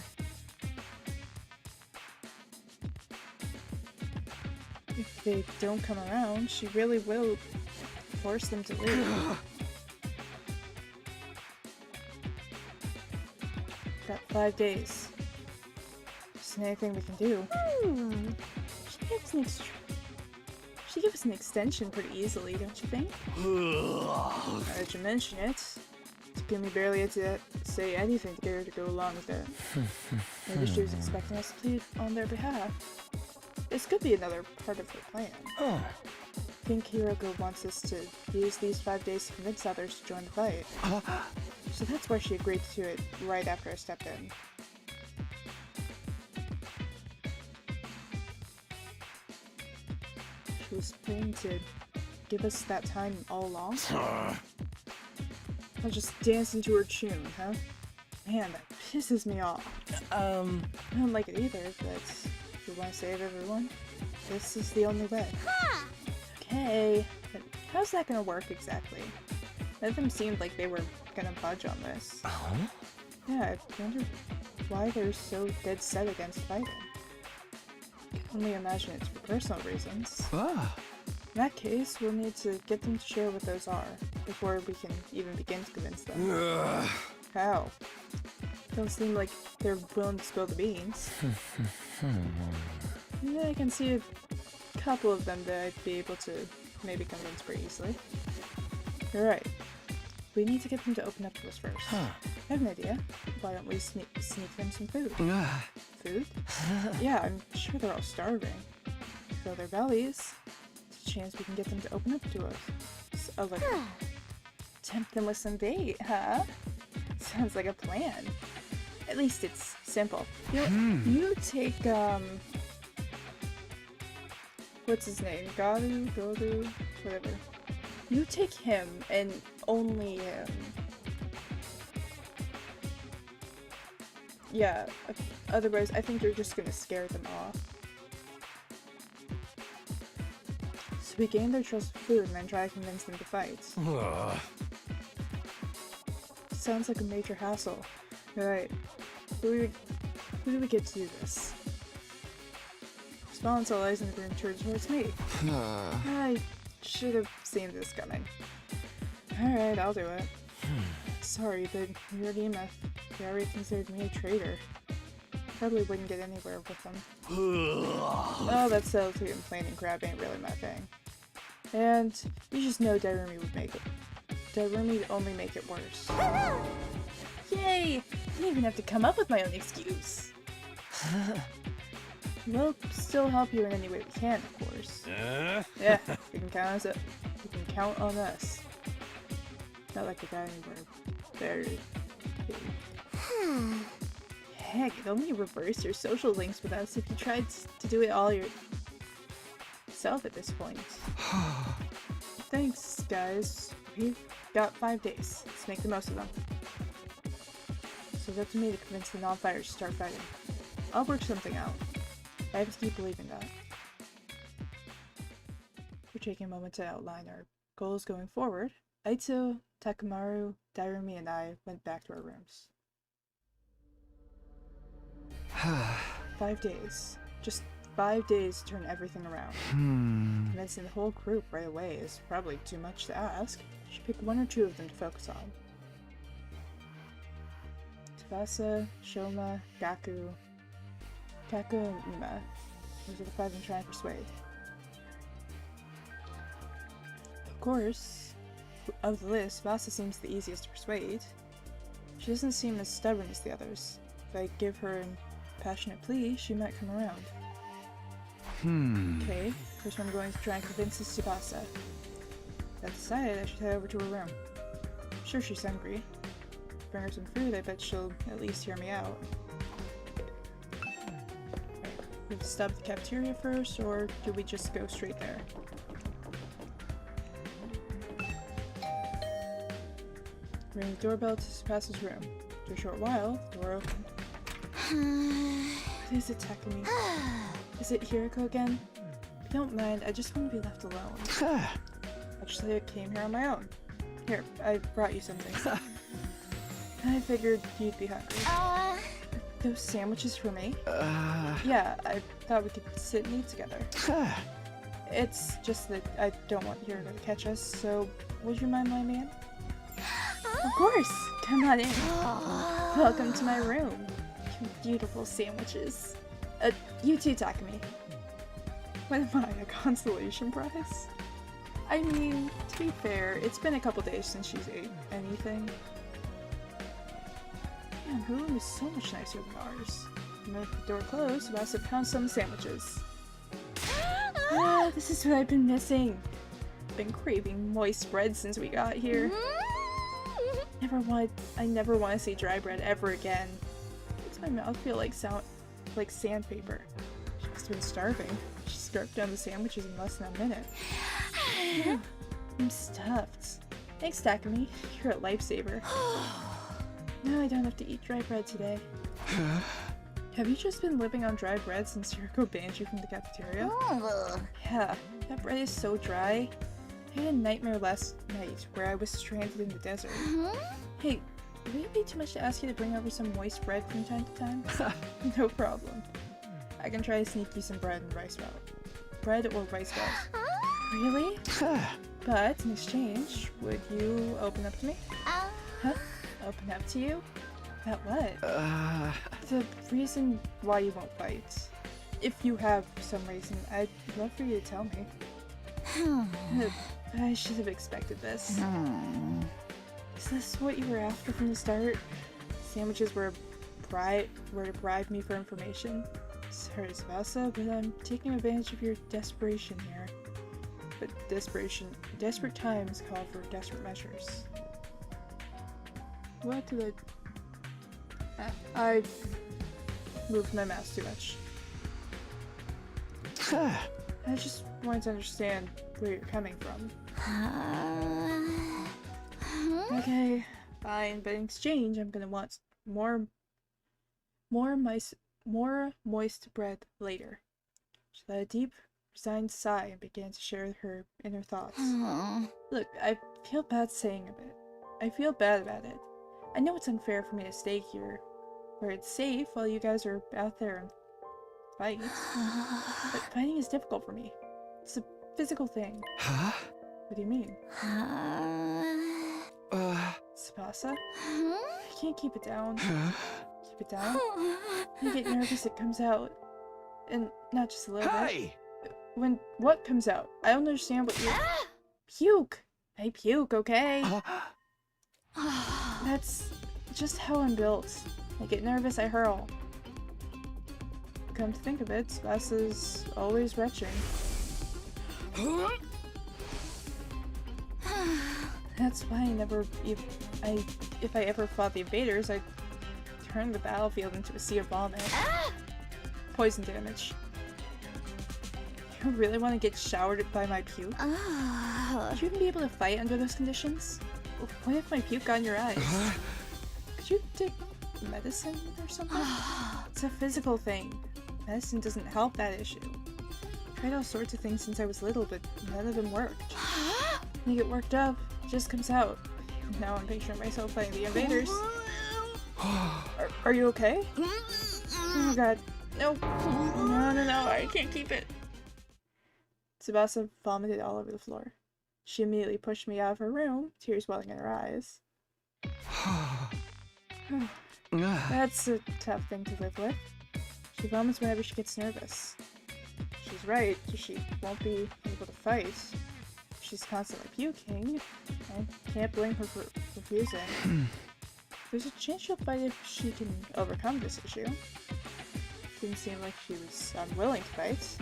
If they don't come around, she really will force them to leave. Got 5 days. Isn't anything we can do. She gives us an extension pretty easily, don't you think? Now that you mention it, Takumi barely had to say anything to get her to go along with it. Maybe she was expecting us to plead on their behalf. This could be another part of her plan. I think Hiroko wants us to use these 5 days to convince others to join the fight. So that's why she agreed to it right after I stepped in. She was planning to give us that time all along? I'll just dance into her tune, huh? Man, that pisses me off. I don't like it either, but if you want to save everyone, this is the only way. Okay, but how's that gonna work exactly? None of them seemed like they were gonna budge on this. Yeah, I wonder why they're so dead set against fighting. I can only imagine it's for personal reasons. In that case, we'll need to get them to share what those are, before we can even begin to convince them. How? Don't seem like they're willing to spill the beans. Yeah, I can see a couple of them that I'd be able to maybe convince pretty easily. You're right. We need to get them to open up to us first. I have an idea. Why don't we sneak them some food? Food? Yeah, I'm sure they're all starving. Fill their bellies. There's a chance we can get them to open up to us. So, like, tempt them with some bait, huh? Sounds like a plan. At least it's simple. You take, what's his name? Godu, whatever. You take him, and only him. Yeah, otherwise I think you're just gonna scare them off. So we gain their trust with food and then try to convince them to fight. Sounds like a major hassle. Alright, who do we get to do this? Response all eyes in the room turned towards me. I should have seen this coming. Alright, I'll do it. Sorry, but they already considered me a traitor. Probably wouldn't get anywhere with them. Oh, that subtlety and plain and crab ain't really my thing. And you just know Dairumi would make it. Dairumi would only make it worse. Yay! I didn't even have to come up with my own excuse. We'll still help you in any way we can, of course. Yeah, you can count on us. Not like we got anywhere better. Heck, it'd only reverse your social links with us if you tried to do it all yourself at this point. Thanks, guys. We've got 5 days. Let's make the most of them. So it's up to me to convince the non-fighters to start fighting. I'll work something out. I have to keep believing that. Which taking a moment to outline our goals going forward, Aito, Takamaru, Dairumi, and I went back to our rooms. 5 days. Just 5 days to turn everything around. Convincing the whole group right away is probably too much to ask. Should pick 1 or 2 of them to focus on. Tsubasa, Shoma, Gaku, Kaku, and Ima. Those are the 5 I'm trying to persuade. Of course, of the list, Tsubasa seems the easiest to persuade. She doesn't seem as stubborn as the others. If I give her a passionate plea, she might come around. Okay, first one I'm going to try and convince is Tsubasa. I decided I should head over to her room. I'm sure she's hungry. Bring her some food, I bet she'll at least hear me out. We have to stop at the cafeteria first, or do we just go straight there? Ring the doorbell to Tsubasa's room. After a short while, the door opened. What is it, Takumi? Is it Hiriko again? If you don't mind, I just want to be left alone. Actually, I came here on my own. Here, I brought you something. I figured you'd be hungry. Those sandwiches for me? Yeah, I thought we could sit and eat together. It's just that I don't want Hiriko to catch us, so would you mind letting me in? Of course! Come on in. Welcome to my room. Your beautiful sandwiches. You too, Takumi. What am I, a consolation prize? I mean, to be fair, it's been a couple days since she's ate anything. Man, her room is so much nicer than ours. With the door closed, Tsubasa found some sandwiches. This is what I've been missing. Been craving moist bread since we got here. I never want to see dry bread ever again. Makes my mouth feel like sandpaper. She must have been starving. She scarfed down the sandwiches in less than a minute. I'm stuffed. Thanks, Takumi. You're a lifesaver. Now I don't have to eat dry bread today. Have you just been living on dry bread since Hiriko banned you from the cafeteria? Yeah, that bread is so dry. I had a nightmare last night where I was stranded in the desert. Hey, would it be too much to ask you to bring over some moist bread from time to time? No problem. I can try to sneak you some bread and rice route. Bread or rice route. Really? But in exchange, would you open up to me? Huh? Open up to you? About what? The reason why you won't fight. If you have some reason, I'd love for you to tell me. I should have expected this. Is this what you were after from the start? Sandwiches were to bribe me for information? Sorry, Tsubasa, but I'm taking advantage of your desperation here. But desperate times call for desperate measures. What did I moved my mouse too much. I just wanted to understand where you're coming from. Okay, fine, but in exchange, I'm gonna want more moist bread later. She let a deep, resigned sigh and began to share her inner thoughts. Look, I feel bad saying it. I feel bad about it. I know it's unfair for me to stay here, where it's safe while you guys are out there and fight. But fighting is difficult for me. It's a physical thing. What do you mean? Tsubasa? I can't keep it down. Keep it down? When I get nervous, it comes out. And not just a little bit. When what comes out? I don't understand what you puke! I puke, okay? That's just how I'm built. I get nervous, I hurl. Come to think of it, Tsubasa's always retching. That's why if I ever fought the invaders, I'd turn the battlefield into a sea of vomit. Poison damage. You really want to get showered by my puke? Would you even be able to fight under those conditions? What if my puke got in your eyes? Could you take medicine or something? It's a physical thing. Medicine doesn't help that issue. Tried all sorts of things since I was little, but none of them worked. When you get worked up, it just comes out. Now I'm picturing myself playing the invaders. Are you okay? Oh god. No. No, I can't keep it. Tsubasa vomited all over the floor. She immediately pushed me out of her room, tears welling in her eyes. That's a tough thing to live with. She vomits whenever she gets nervous. She's right, she won't be able to fight. She's constantly puking. I can't blame her for refusing. There's a chance she'll fight if she can overcome this issue. Didn't seem like she was unwilling to fight.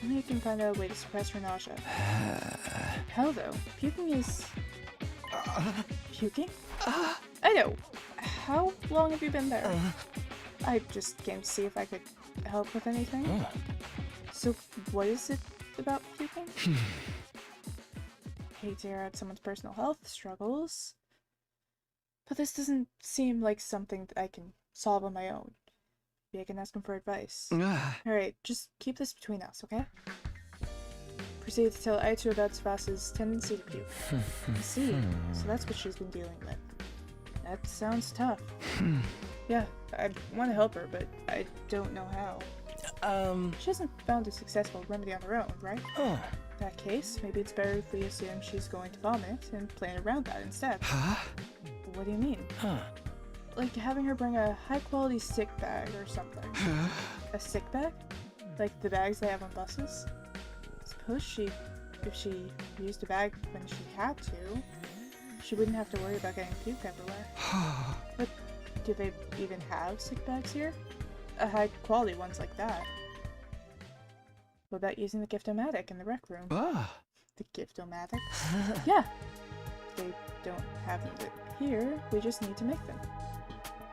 Maybe I can find out a way to suppress her nausea. Hell though, puking is... Puking? I know. How long have you been there? I just came to see if I could help with anything. So what is it about puking? Hate to air out someone's personal health struggles, but this doesn't seem like something that I can solve on my own. Maybe I can ask him for advice. Alright, just keep this between us, okay? Proceed to tell Aito about Tsubasa's tendency to puke. I see, so that's what she's been dealing with. That sounds tough. Yeah, I want to help her, but I don't know how. She hasn't found a successful remedy on her own, right? In that case, maybe it's better if we assume she's going to vomit and plan around that instead. What do you mean? Like having her bring a high-quality sick bag or something. A sick bag? Like the bags they have on buses? Suppose if she used a bag when she had to, she wouldn't have to worry about getting puke everywhere. But do they even have sick bags here? High-quality ones like that. What about using the Gift-O-Matic in the rec room? The Gift-O-Matic? Yeah! They don't have them here, we just need to make them.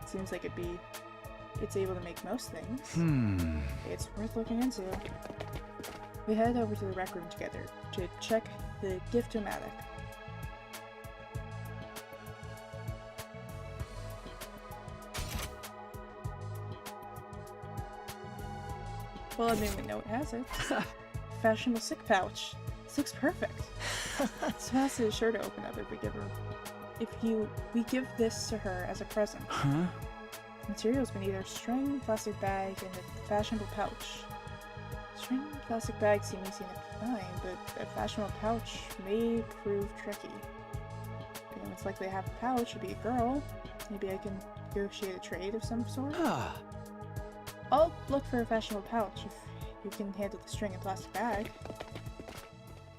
Seems like it's able to make most things. It's worth looking into. We head over to the rec room together to check the Gift-O-Matic. Well, I mean, we know it has it. Fashionable sick pouch. This looks perfect. Tsubasa is sure to open up if we give this to her as a present. The material's been either string, plastic bag, and a fashionable pouch. String and plastic bags seem easy enough to find, but a fashionable pouch may prove tricky. And it's likely to have a pouch would be a girl. Maybe I can negotiate a trade of some sort. I'll look for a fashionable pouch if you can handle the string and plastic bag.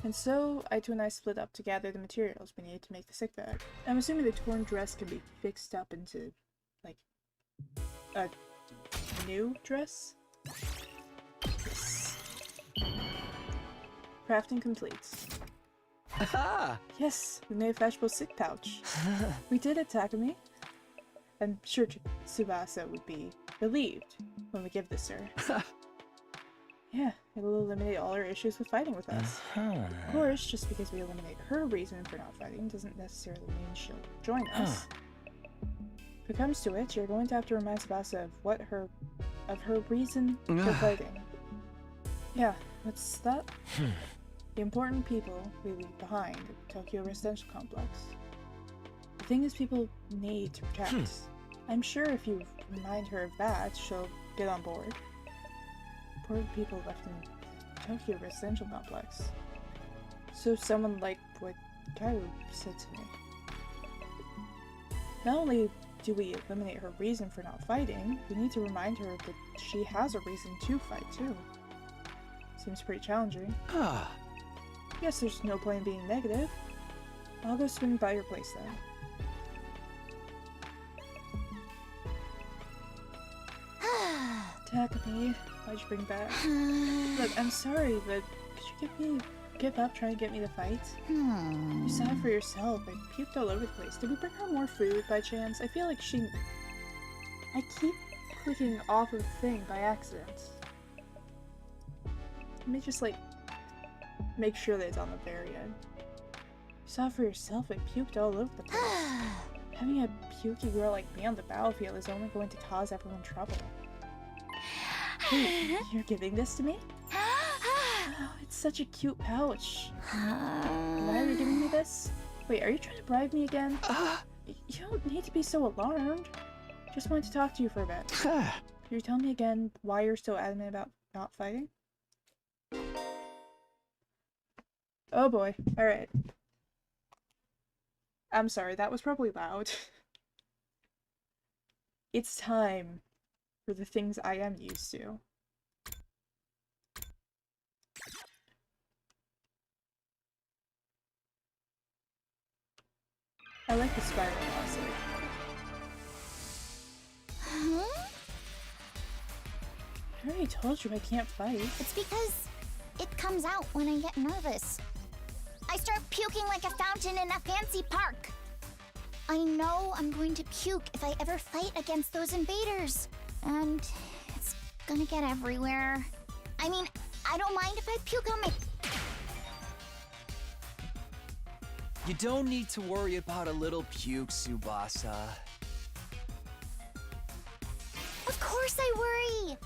And so, Aito and I split up to gather the materials we needed to make the sick bag. I'm assuming the torn dress can be fixed up into, like, a new dress? Yes. Crafting complete. Yes, we made a fashionable sick pouch. We did it, Takumi. I'm sure Tsubasa would be relieved when we give this to her. Yeah, it'll eliminate all her issues with fighting with us. Of course, just because we eliminate her reason for not fighting doesn't necessarily mean she'll join us. If it comes to it, you're going to have to remind Tsubasa of her reason for fighting. Yeah, what's that? The important people we leave behind at Tokyo Residential Complex. The thing is people need to protect. I'm sure if you remind her of that, she'll get on board. Poor people left in Tokyo Residential Complex. So someone like what Kaoru said to me. Not only do we eliminate her reason for not fighting, we need to remind her that she has a reason to fight too. Seems pretty challenging. Guess there's no point in being negative. I'll go swing by your place then. Takumi, why'd you bring back? Look, I'm sorry, but could you give up trying to get me to fight? You saw it for yourself. I puked all over the place. Did we bring her more food by chance? I feel like I keep clicking off of the thing by accident. Let me just, like, make sure that it's on the very end. You saw it for yourself. I puked all over the place. Having a pukey girl like me on the battlefield is only going to cause everyone trouble. Wait, you're giving this to me? Oh, it's such a cute pouch. Why are you giving me this? Wait, are you trying to bribe me again? You don't need to be so alarmed. Just wanted to talk to you for a bit. Can you tell me again why you're so adamant about not fighting? Oh boy. Alright. I'm sorry, that was probably loud. It's time for the things I am used to. I like the spiral, honestly. Huh? I already told you I can't fight. It's because it comes out when I get nervous. I start puking like a fountain in a fancy park. I know I'm going to puke if I ever fight against those invaders. And it's gonna get everywhere. I mean, I don't mind if I puke on my... You don't need to worry about a little puke, Tsubasa. Of course I worry!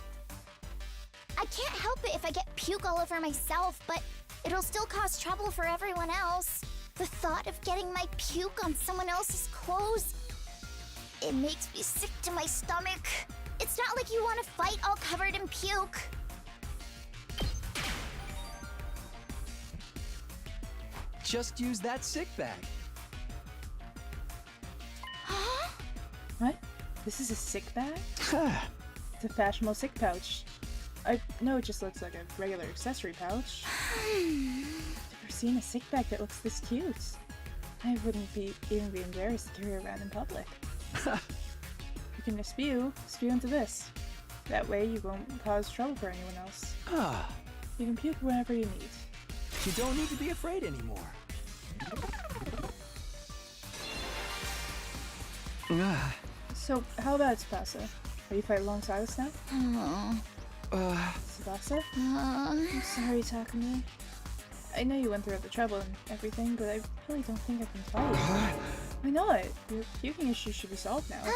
I can't help it if I get puke all over myself, but it'll still cause trouble for everyone else. The thought of getting my puke on someone else's clothes, it makes me sick to my stomach. It's not like you want to fight all covered in puke. Just use that sick bag. Huh? What? This is a sick bag? It's a fashionable sick pouch. I know it just looks like a regular accessory pouch. I've never seen a sick bag that looks this cute. I wouldn't even be embarrassed to carry around in public. You can spew into this. That way you won't cause trouble for anyone else. You can puke whenever you need. You don't need to be afraid anymore. So, how about Tsubasa? Are you fighting alongside us now? Tsubasa? I'm sorry, Takumi. I know you went through all the trouble and everything, but I really don't think I can fight. Why not? Your puking issue should be solved now. You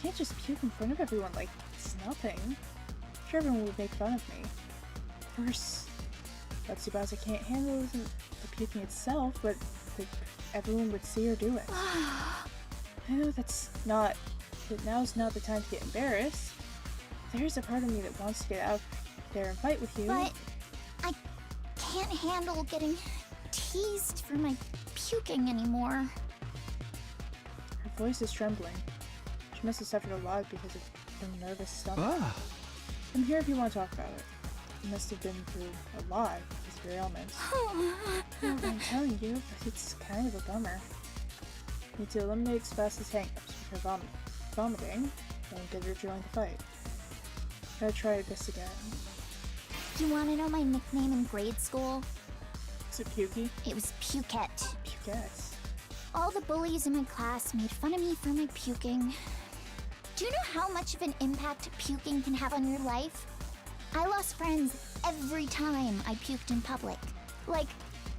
can't just puke in front of everyone like it's nothing. I'm sure everyone would make fun of me. Of course, what Tsubasa can't handle isn't the puking itself, but that everyone would see her do it. I know that now's not the time to get embarrassed. There's a part of me that wants to get out there and fight with you. But I can't handle getting teased for my puking anymore. Her voice is trembling. She must have suffered a lot because of her nervous stomach. I'm here if you want to talk about it. You must have been through a lot because of your ailments. I'm telling you, but it's kind of a bummer. You need to eliminate Tsubasa's hang-ups with her vomiting and get her join the fight. Gotta try this again. Do you want to know my nickname in grade school? Is it Pukey? It was Pukette. Pukette. All the bullies in my class made fun of me for my puking. Do you know how much of an impact puking can have on your life? I lost friends every time I puked in public. Like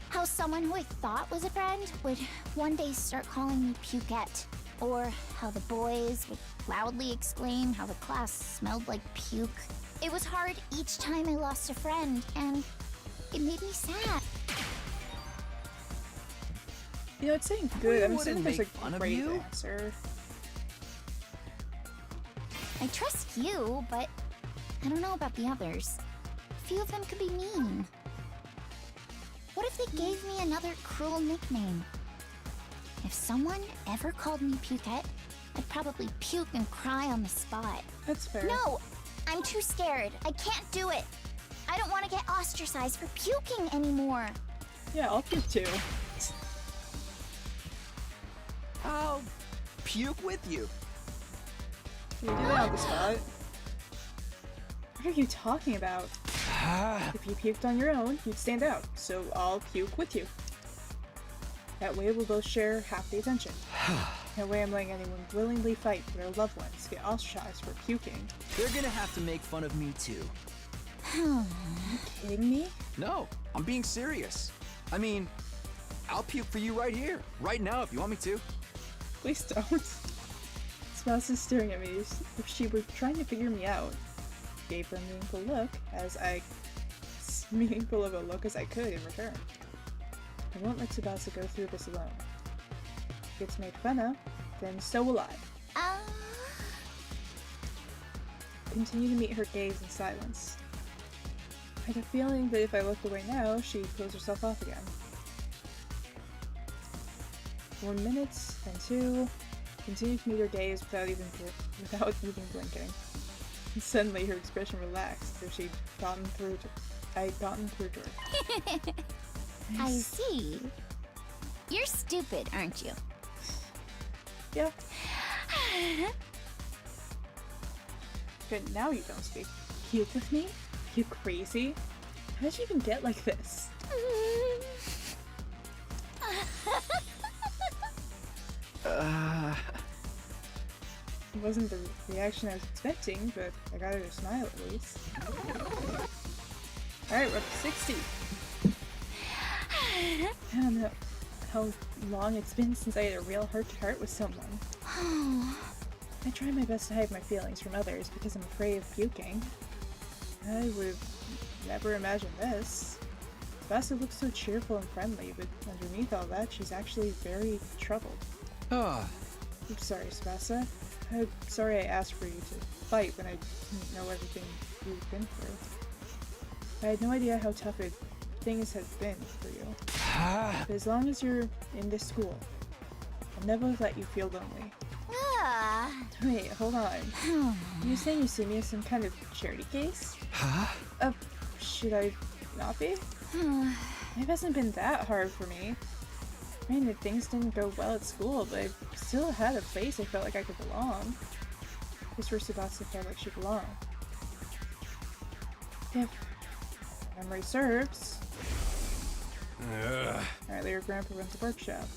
how someone who I thought was a friend would one day start calling me Pukette. Or how the boys would loudly exclaim how the class smelled like puke. It was hard each time I lost a friend, and it made me sad. You know, it's saying good. I'm assuming there's wouldn't make a fun of great you. answer. I trust you, but I don't know about the others. A few of them could be mean. What if they gave me another cruel nickname? If someone ever called me Pukette, I'd probably puke and cry on the spot. That's fair. No! I'm too scared. I can't do it. I don't want to get ostracized for puking anymore. Yeah, I'll puke too. I'll puke with you. You do that on the spot. What are you talking about? If you puked on your own, you'd stand out, so I'll puke with you. That way we'll both share half the attention. No way I'm letting anyone willingly fight for their loved ones get ostracized for puking. They're gonna have to make fun of me too. Are you kidding me? No, I'm being serious. I mean, I'll puke for you right here, right now if you want me to. Please don't. Spouse is staring at me as if she were trying to figure me out. Gave her a meaningful look as I meaningful of a look as I could in return. I won't let Tsubasa go through this alone. If he gets made fun of, then so will I. Continue to meet her gaze in silence. I had a feeling that if I looked away now, she'd close herself off again. 1 minute, then 2. Continue to meet her gaze without even blinking. And suddenly her expression relaxed, as I'd gotten through to her. I see. You're stupid, aren't you? Yeah. Good, now you don't speak. Puke with me? You crazy? How did you even get like this? It wasn't the reaction I was expecting, but I got her to smile at least. Alright, we're up to 60. I don't know how long it's been since I had a real heart-to-heart with someone. I try my best to hide my feelings from others because I'm afraid of puking. I would have never imagined this. Tsubasa looks so cheerful and friendly, but underneath all that, she's actually very troubled. I'm sorry, Tsubasa. I'm sorry I asked for you to fight when I didn't know everything you've been through. I had no idea how tough things have been for you. But as long as you're in this school, I'll never let you feel lonely. Wait, hold on. You saying you see me as some kind of charity case? Should I not be? It hasn't been that hard for me. Granted, things didn't go well at school, but I still had a place I felt like I could belong. This where Tsubasa felt like she belonged. If memory serves. Apparently her grandpa runs a workshop.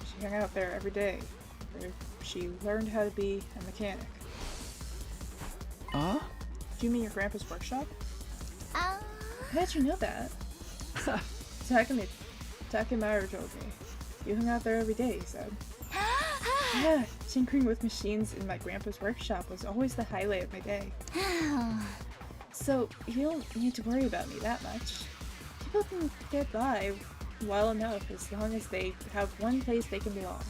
She hung out there every day, where she learned how to be a mechanic. Do you mean your grandpa's workshop? How did you know that? Takemaru told me. You hung out there every day, he said. Yeah, tinkering with machines in my grandpa's workshop was always the highlight of my day. So, you don't need to worry about me that much. People can get by well enough as long as they have one place they can belong.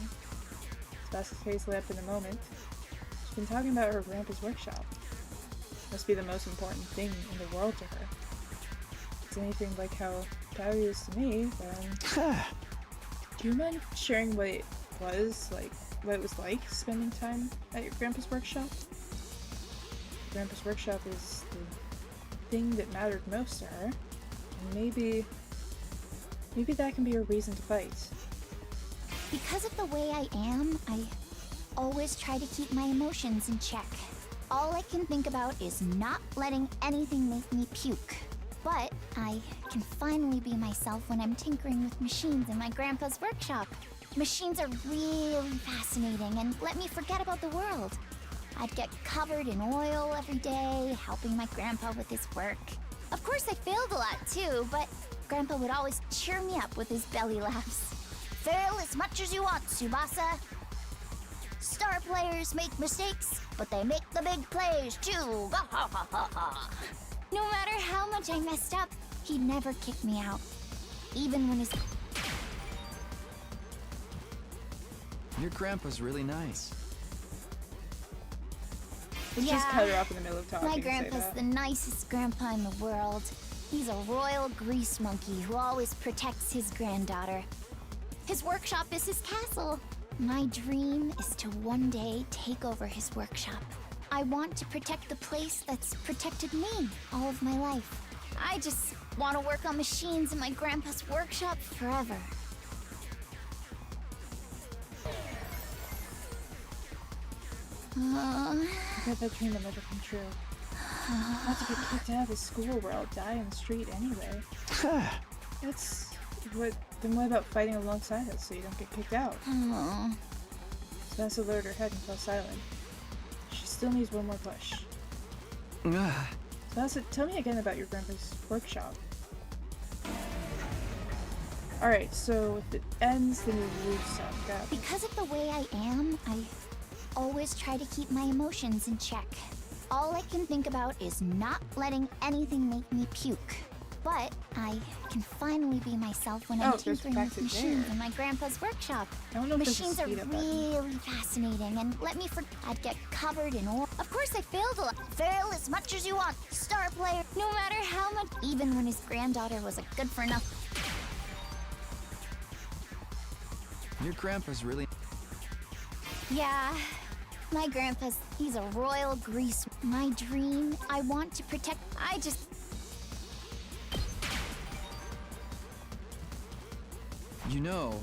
Tsubasa's face lit up in a moment. She's been talking about her grandpa's workshop. Must be the most important thing in the world to her. If it's anything like how Kaori is to me, then... Do you mind sharing what it was like spending time at your grandpa's workshop? Your grandpa's workshop is the thing that mattered most to her. And maybe that can be a reason to fight. Because of the way I am, I always try to keep my emotions in check. All I can think about is not letting anything make me puke. But I can finally be myself when I'm tinkering with machines in my grandpa's workshop. Machines are really fascinating and let me forget about the world. I'd get covered in oil every day, helping my grandpa with his work. Of course, I failed a lot too, but Grandpa would always cheer me up with his belly laughs. Fail as much as you want, Tsubasa. Star players make mistakes, but they make the big plays too. No matter how much I messed up, he'd never kick me out. Even when his... Your grandpa's really nice. Let's just cut her off in the middle of talking. My grandpa's the nicest grandpa in the world. He's a royal grease monkey who always protects his granddaughter. His workshop is his castle. My dream is to one day take over his workshop. I want to protect the place that's protected me all of my life. I just want to work on machines in my grandpa's workshop forever. I bet that dream will never come true. Not to get kicked out of the school where I'll die on the street anyway. Then what about fighting alongside us so you don't get kicked out? Tsubasa lowered her head and fell silent. She still needs one more push. Tsubasa, tell me again about your grandpa's workshop. Alright, so if it ends, then you lose some. Got it. Because of the way I am, I always try to keep my emotions in check. All I can think about is not letting anything make me puke. But I can finally be myself when I'm tinkering with machines in my grandpa's workshop. Machines are really fascinating, and I'd get covered in oil. Of course, I failed a lot. Fail as much as you want. Star player, no matter how much. Even when his granddaughter was a good for nothing. Your grandpa's really... Yeah. My he's a royal grease. My dream, I want to protect. You know,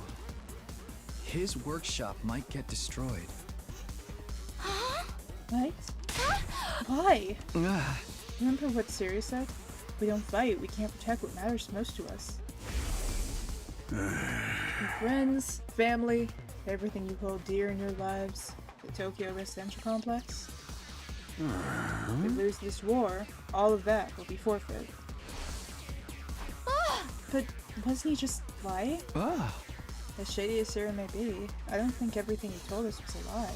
his workshop might get destroyed. What? Why? Remember what Siri said? We don't fight, we can't protect what matters most to us. Your friends, family, everything you hold dear in your lives. The Tokyo residential complex. If we lose this war, all of that will be forfeit. But wasn't he just lying? As shady as Sarah may be, I don't think everything he told us was a lie.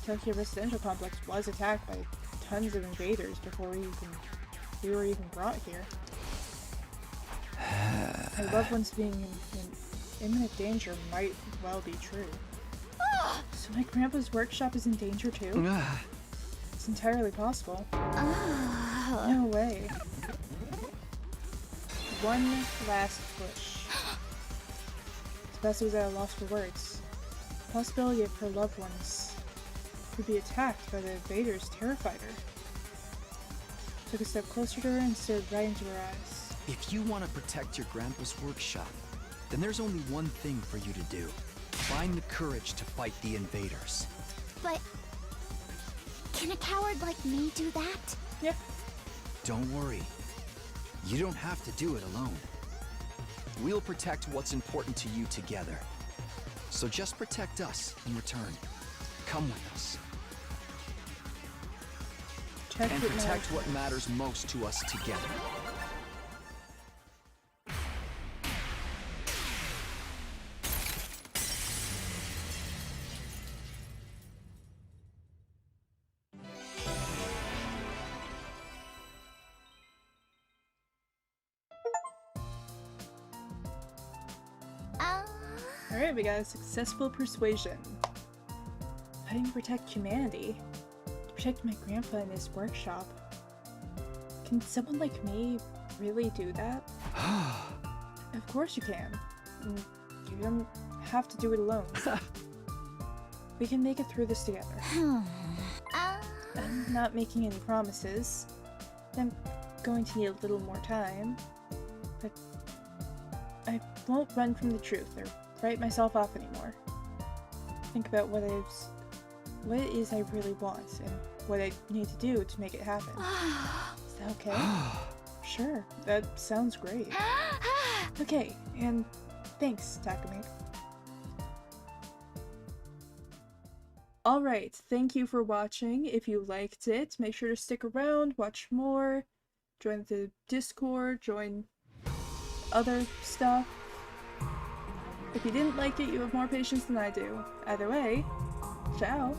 Tokyo residential complex was attacked by tons of invaders before we were even brought here. Our loved ones being in imminent danger might well be true. So my grandpa's workshop is in danger too? It's entirely possible. No way. One last push. Sebastian was at a loss for words. The possibility of her loved ones could be attacked by the invaders terrified her. Took a step closer to her and stared right into her eyes. If you want to protect your grandpa's workshop, then there's only one thing for you to do. Find the courage to fight the invaders. But can a coward like me do that? Yeah. Don't worry. You don't have to do it alone. We'll protect what's important to you together. So just protect us in return. Come with us. Protect what matters most to us together. Alright, we got a successful persuasion. Fighting to protect humanity. To protect my grandpa in his workshop. Can someone like me really do that? Of course you can. You don't have to do it alone. We can make it through this together. I'm not making any promises. I'm going to need a little more time. But I won't run from the truth or write myself off anymore. Think about what it is I really want and what I need to do to make it happen. Is that okay? Sure, that sounds great. Okay, and thanks, Takumi. Alright, thank you for watching. If you liked it, make sure to stick around, watch more, join the Discord, join other stuff. If you didn't like it, you have more patience than I do. Either way, ciao!